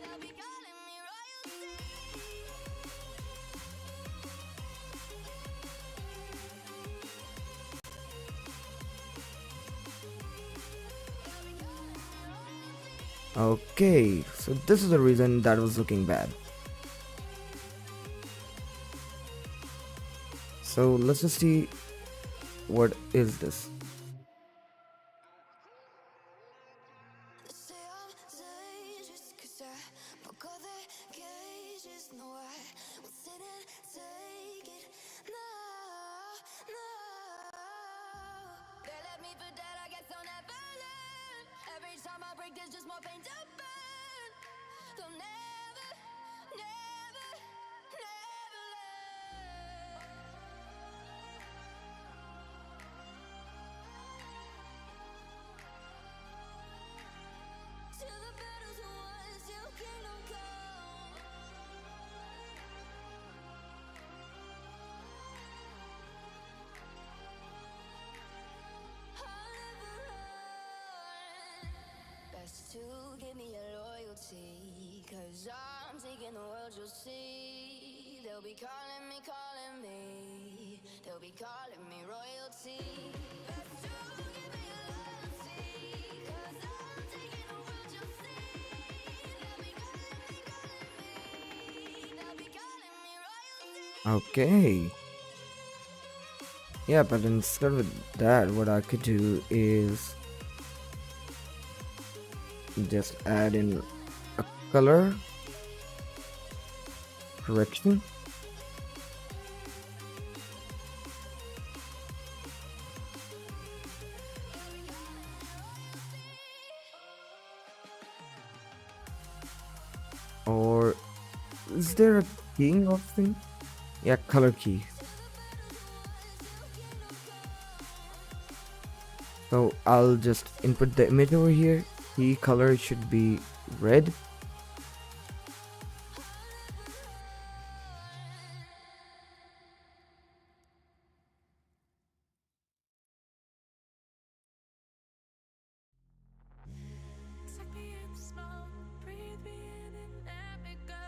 They'll be calling me royalty. Okay, so this is the reason that was looking bad. So let's just see what is this. They say I'm dangerous 'cause I broke all their cages. No, I won't sit and take it. No, no. They left me for dead, I guess I'll never learn. Every time I break, there's just more pain to burn. They'll never, never, never learn. Till the battle's won, till kingdom come. I'll never run. Best to give me your loyalty, 'cause I'm taking the world, you'll see. They'll be calling me, calling me. They'll be calling me royalty. Best to give me your loyalty, 'cause I'm taking the world, you'll see. They'll be calling me, calling me. They'll be calling me royalty. Okay. Yeah, but instead of that, what I could do is just add in a color correction. Or is there a keying option? Yeah, color key. So I'll just input the image over here. Key color should be red. Suck me in small, breathe me in and let me go.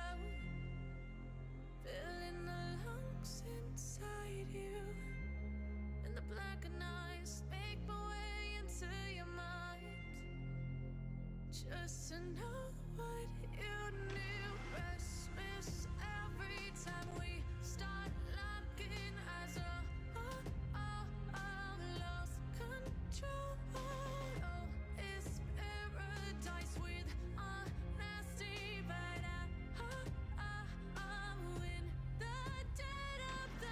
Filling the lungs inside you, and the blackened eyes make my way into your mind. Just to know what you knew. Restless every time we start locking eyes. Lost control. Oh, it's paradise with honesty, but I'm in the dead of the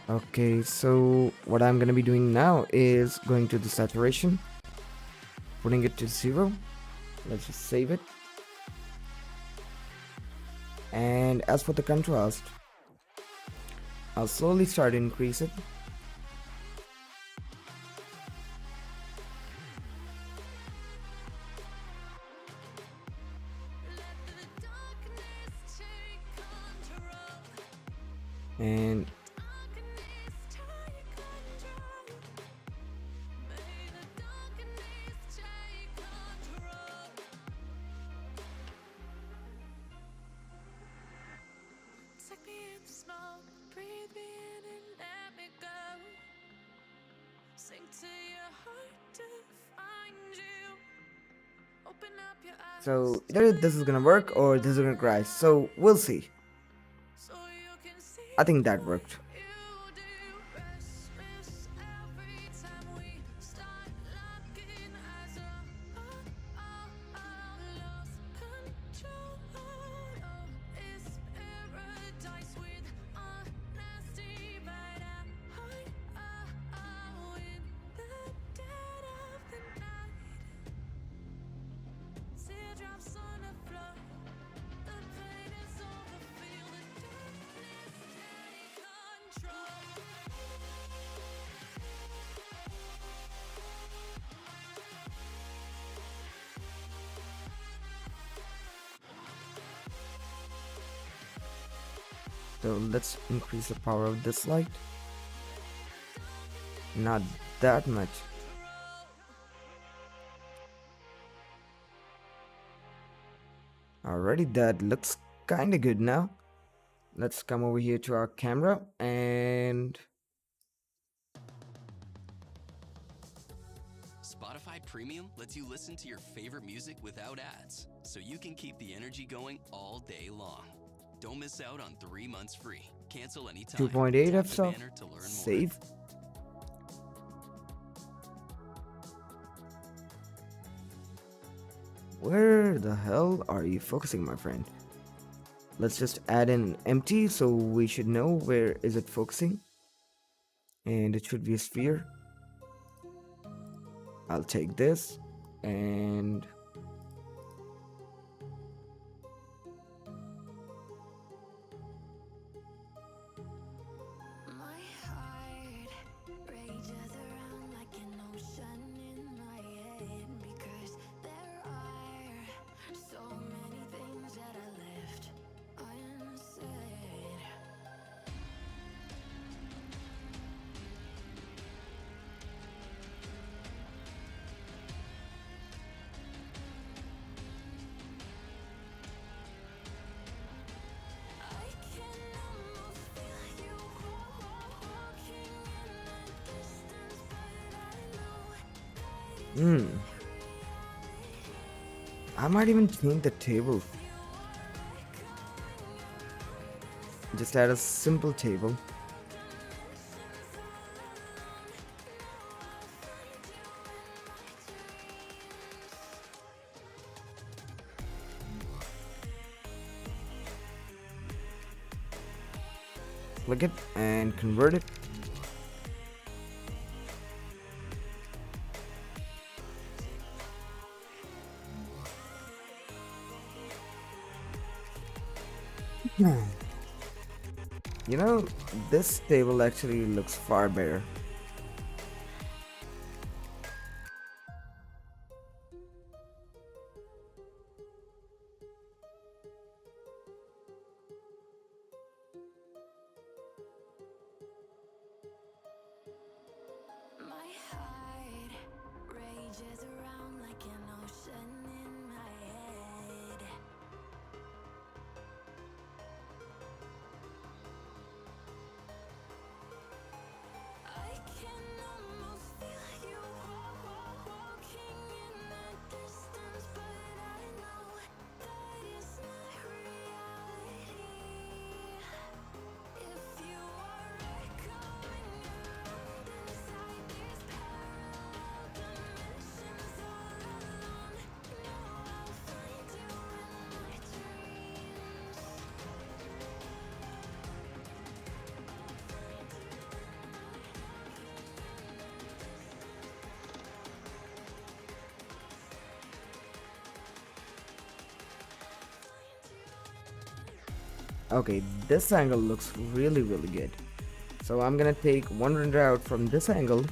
Okay, so what I'm gonna be doing now is going to the saturation, putting it to 0. Let's just save it. And as for the contrast, I'll slowly start to increase it. darkness take control. And Darkness take control. May the darkness take control. Take me in small, breathe me in and let me go. Sink to your heart to find you. Open up your eyes. so either this is gonna work or this is gonna crash. So we'll see. So you can see I think that worked. you do. Restless every time we start locking eyes. Lost control. Oh, it's paradise with honesty, but I'm in the dead of the night. Teardrops on the floor. The pain is over. Feel the darkness take control. So let's increase the power of this light. Not that much. Alrighty, that looks kinda good now. Let's come over here to our camera and Spotify Premium lets you listen to your favorite music without ads, so you can keep the energy going all day long. Don't miss out on 3 months free. Cancel anytime. 2.8 Tap the fps. banner to learn more. Save. Where the hell are you focusing, my friend? Let's just add in empty so we should know where is it focusing. And it should be a sphere. I'll take this and My heart rages around like an ocean in my head, because there are so many things that I left unsaid. I can almost feel you walking in the distance, but I know that it's I might even change the table. just add a simple table. Click it and convert it. You know, this table actually looks far better. My heart rages around like an ocean in my head. I can almost feel you walking in the distance, but I know that it's not reality. If you are echoing around inside these parallel dimensions all alone, know I'll find you in my dreams. Okay, this angle looks really good. So I'm gonna take one render out from this angle.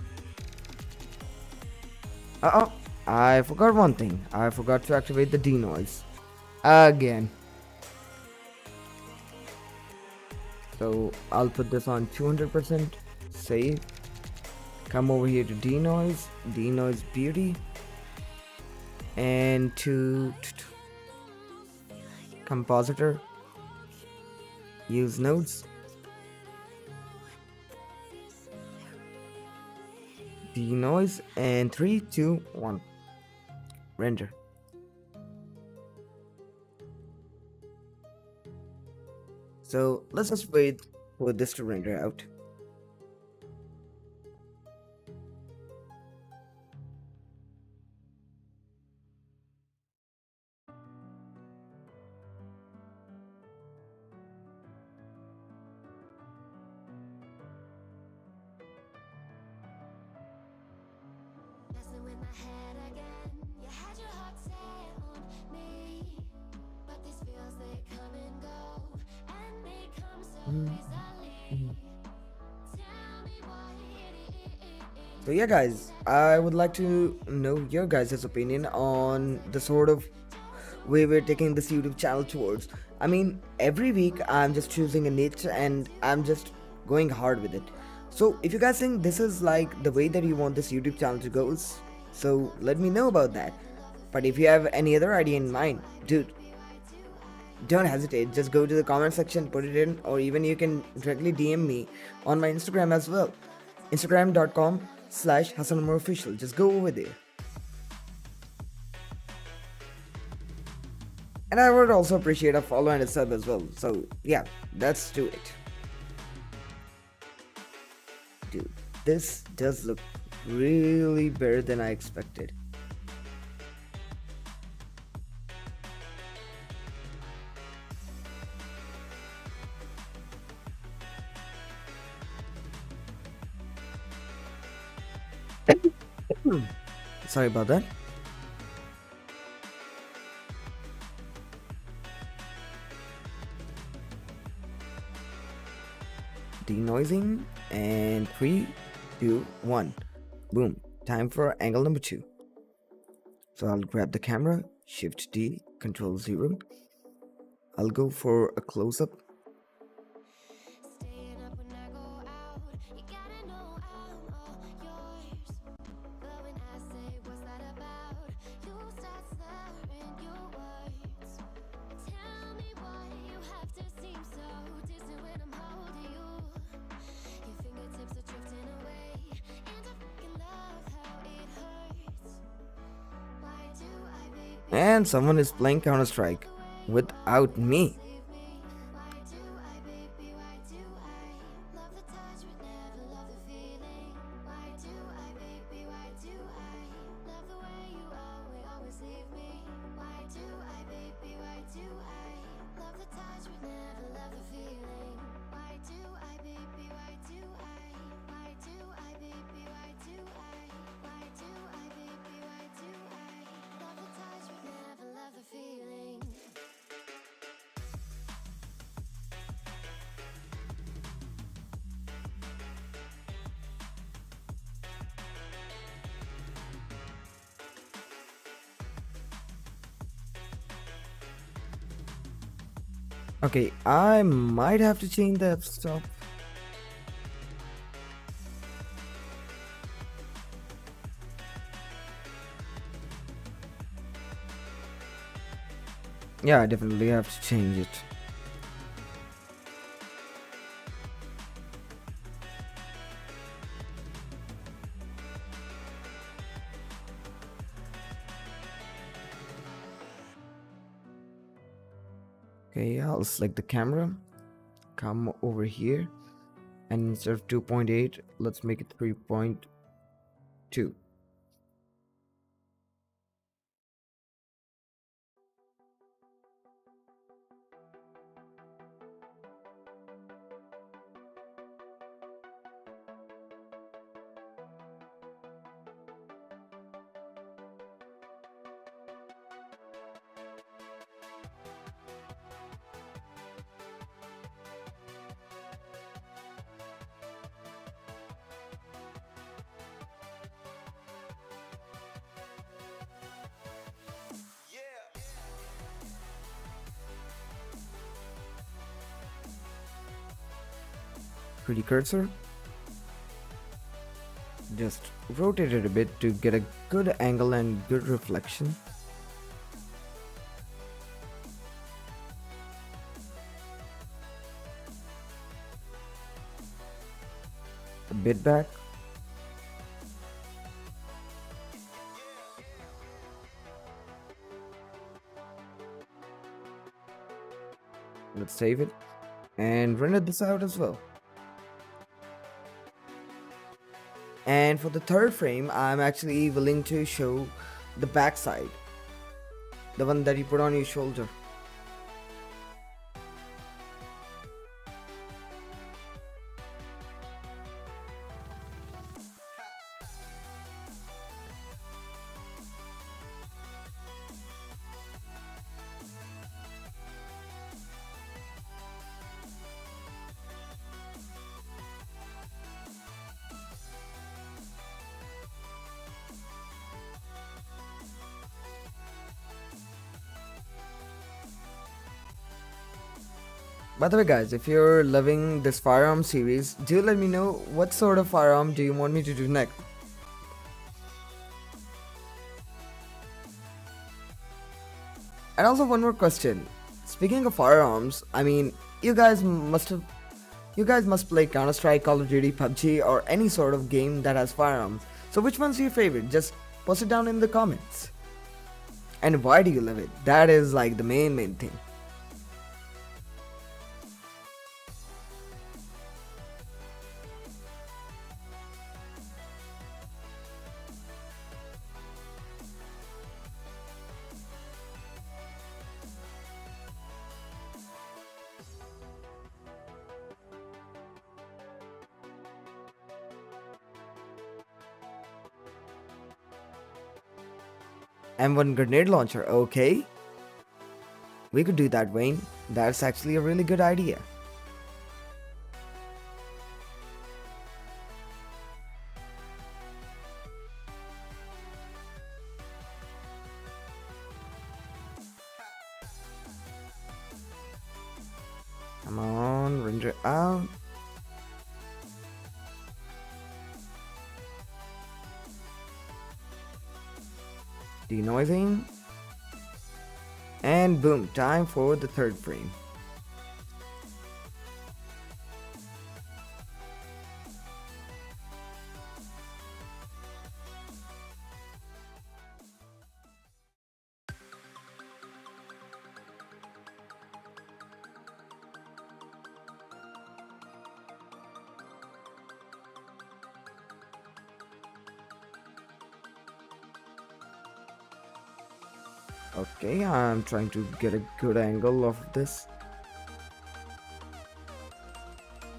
Uh-oh, I forgot one thing. I forgot to activate the denoise. Again. So I'll put this on 200%. Save. Come over here to denoise. Denoise beauty. And to compositor. Use nodes. Denoise and 3, 2, 1. Render. So let's just wait for this to render out. Messing with my head again. You had your heart set on me, but these feels they come and go, and they come so easily. Tell me why. So yeah guys, I would like to know your guys' opinion on the sort of way we're taking this YouTube channel towards. I mean, every week I'm just choosing a niche and I'm just going hard with it. So if you guys think this is like the way that you want this YouTube channel to go, so let me know about that. But if you have any other idea in mind, dude, don't hesitate, just go to the comment section, put it in, or even you can directly DM me on my Instagram as well. Instagram.com/HassanUmarOfficial. Just go over there. And I would also appreciate a follow and a sub as well. So yeah, let's do it. Dude, this does look really better than I expected. Sorry about that. Denoising and 3, 2, 1. Boom. Time for angle number 2. So I'll grab the camera, Shift D, Control 0. I'll go for a close-up. Staying up when I go out, you gotta know I'm all yours. But when I say what's that about, you start slurring your words. Tell me why you have to seem so distant when I'm holding you. Your fingertips are drifting away, and I fucking love how it hurts. Why do I, baby? And someone is playing Counter-Strike without me. Why do I, baby? Why Okay, I might have to change the f-stop. Yeah, I definitely have to change it. Okay, I'll select the camera, come over here, and instead of 2.8, let's make it 3.2. Pretty cursor. Just rotate it a bit to get a good angle and good reflection. A bit back. Let's save it and render this out as well. And for the third frame, I'm actually willing to show the back side, the one that you put on your shoulder. By the way guys, if you're loving this firearm series, do let me know what sort of firearm do you want me to do next. And also one more question. Speaking of firearms, I mean, you guys must play Counter-Strike, Call of Duty, PUBG, or any sort of game that has firearms. So which one's your favorite? Just post it down in the comments. And why do you love it? That is like the main thing. M1 grenade launcher, okay. We could do that, Wayne. That's actually a really good idea. Come on, render out. Denoising. And boom, time for the third frame. Okay, I'm trying to get a good angle of this.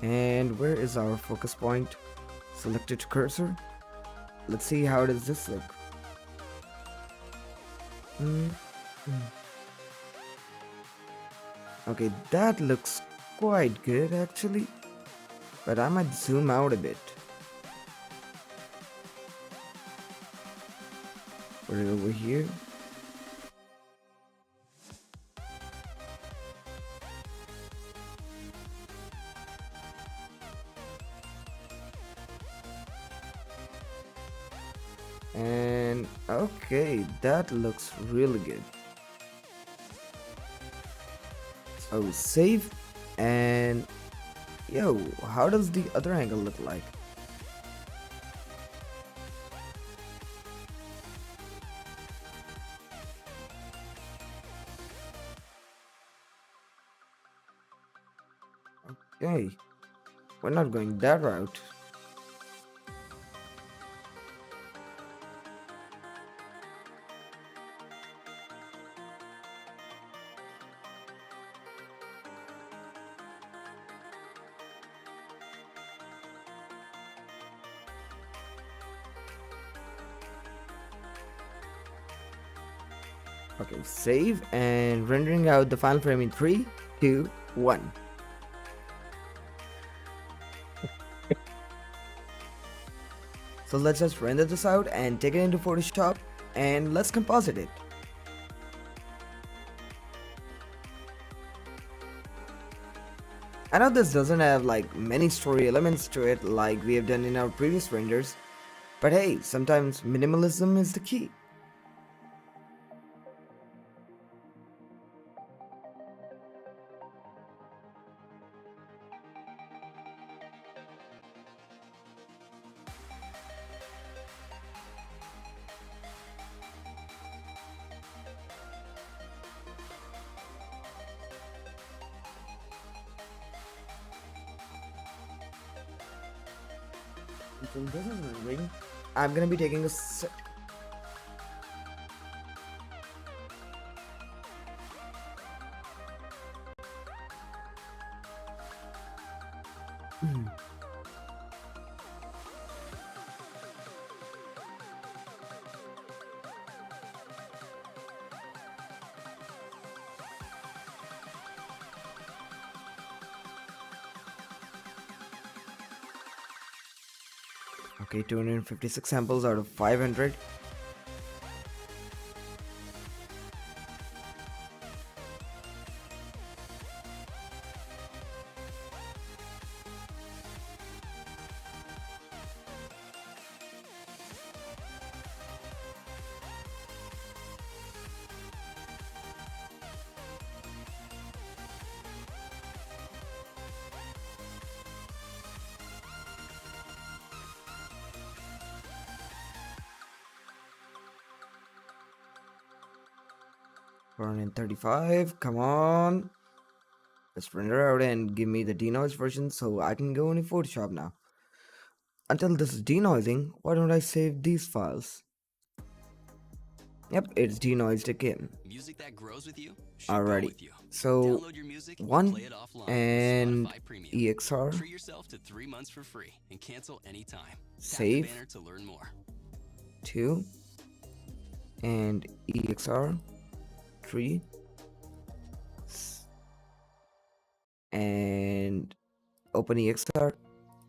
And where is our focus point? Selected cursor. Let's see how does this look. Okay, that looks quite good actually. But I might zoom out a bit. Put it over here. And okay, that looks really good. So save, and yo, how does the other angle look like? Okay, we're not going that route. Okay, save and rendering out the final frame in 3, 2, 1. So let's just render this out and take it into Photoshop and let's composite it. I know this doesn't have like many story elements to it like we have done in our previous renders, but hey, sometimes minimalism is the key. Until this is rendering, I'm gonna be taking a Okay, 256 samples out of 500. Burn 35, come on. Let's render out and give me the denoise version so I can go into Photoshop now. Until this is denoising, why don't I save these files? Yep, it's denoised again. Music that grows with you should grow Alrighty, with you. so Download your music and 1 play it offline and with Spotify Premium. EXR, Treat yourself to 3 months for free and cancel anytime. Tap the save, banner to learn more. 2 and EXR, 3 and open EXR,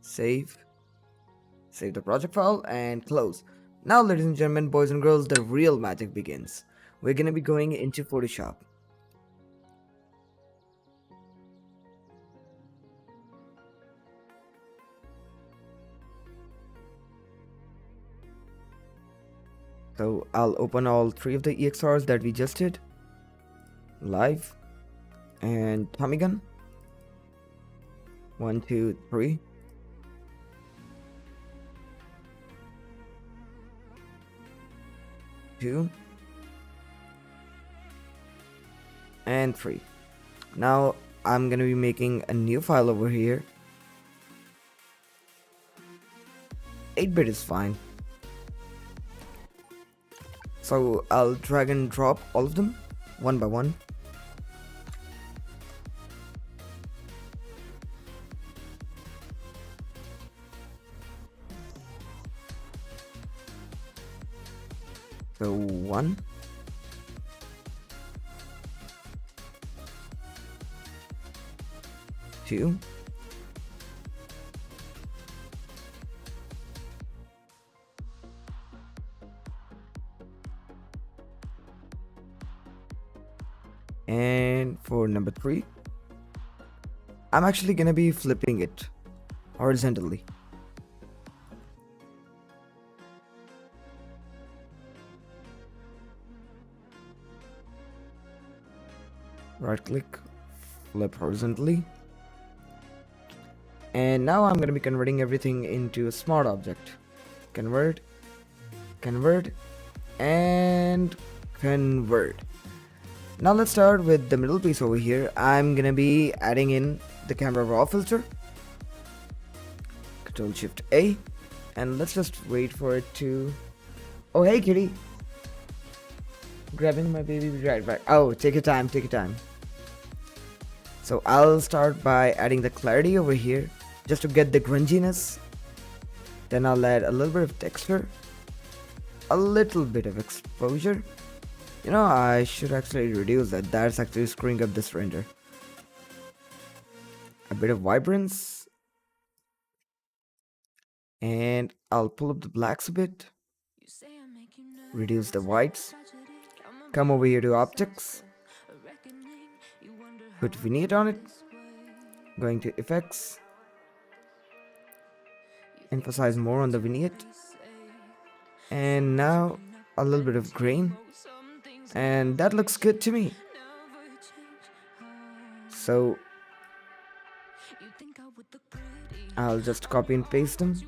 save the project file and close. Now ladies and gentlemen, boys and girls, the real magic begins. We're gonna be going into Photoshop. So I'll open all 3 of the EXRs that we just did. Live and Tommy gun. 1, 2, 3. Two and 3. Now I'm gonna be making a new file over here. 8-bit is fine. So I'll drag and drop all of them one by one. So 1, 2, and for number 3, I'm actually gonna be flipping it horizontally. Right click, flip horizontally. And now I'm going to be converting everything into a smart object. Convert, convert, and convert. Now let's start with the middle piece over here. I'm gonna be adding in the camera raw filter. Control Shift A, and let's just wait for it to. Oh hey kitty, grabbing my baby right back. Oh, take your time, take your time. So I'll start by adding the clarity over here just to get the grunginess. Then I'll add a little bit of texture, a little bit of exposure. You know, I should actually reduce that. That's actually screwing up this render. A bit of vibrance. And I'll pull up the blacks a bit. Reduce the whites. Come over here to optics. Put vignette on it. Going to effects. Emphasize more on the vignette. And now a little bit of grain. And that looks good to me. So I'll just copy and paste them.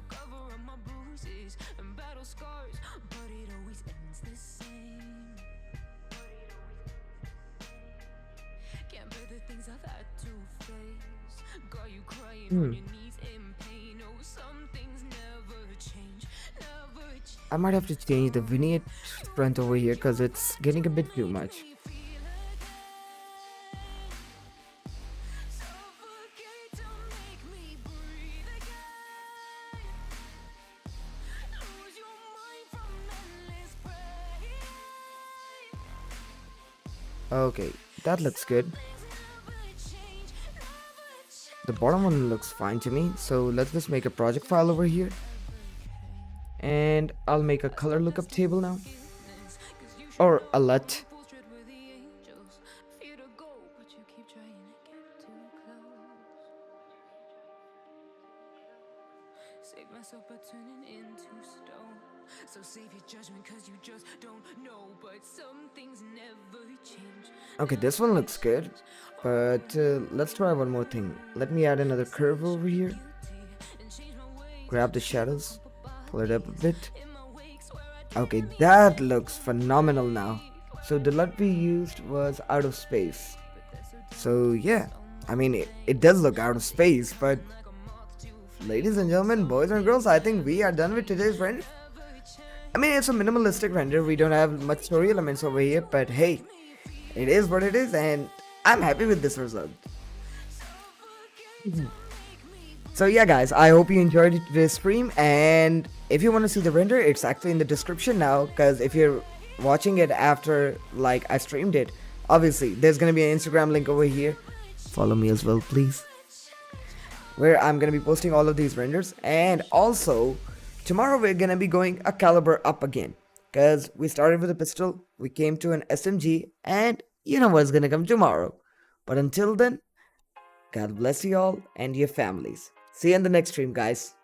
I might have to change the vignette front over here because it's getting a bit too much. Okay, that looks good. The bottom one looks fine to me, so let's just make a project file over here. And I'll make a color lookup table now. Or a LUT. Save myself by turning into stone. So save your judgment cause you just don't know. But some things never change. Okay, this one looks good. But let's try one more thing. Let me add another curve over here. Grab the shadows. Pull it up a bit. Okay, that looks phenomenal now. So the LUT we used was out of space. So yeah, I mean it does look out of space, but ladies and gentlemen, boys and girls, I think we are done with today's render. I mean, it's a minimalistic render. We don't have much story elements over here, but hey, it is what it is, and I'm happy with this result. So yeah guys, I hope you enjoyed today's stream, and if you want to see the render, it's actually in the description now, because if you're watching it after like I streamed it, obviously there's gonna be an Instagram link over here. Follow me as well, please, where I'm gonna be posting all of these renders. And also tomorrow we're gonna be going a caliber up again, because we started with a pistol, we came to an SMG, and you know what's gonna come tomorrow. But until then, God bless you all and your families. See you in the next stream, guys.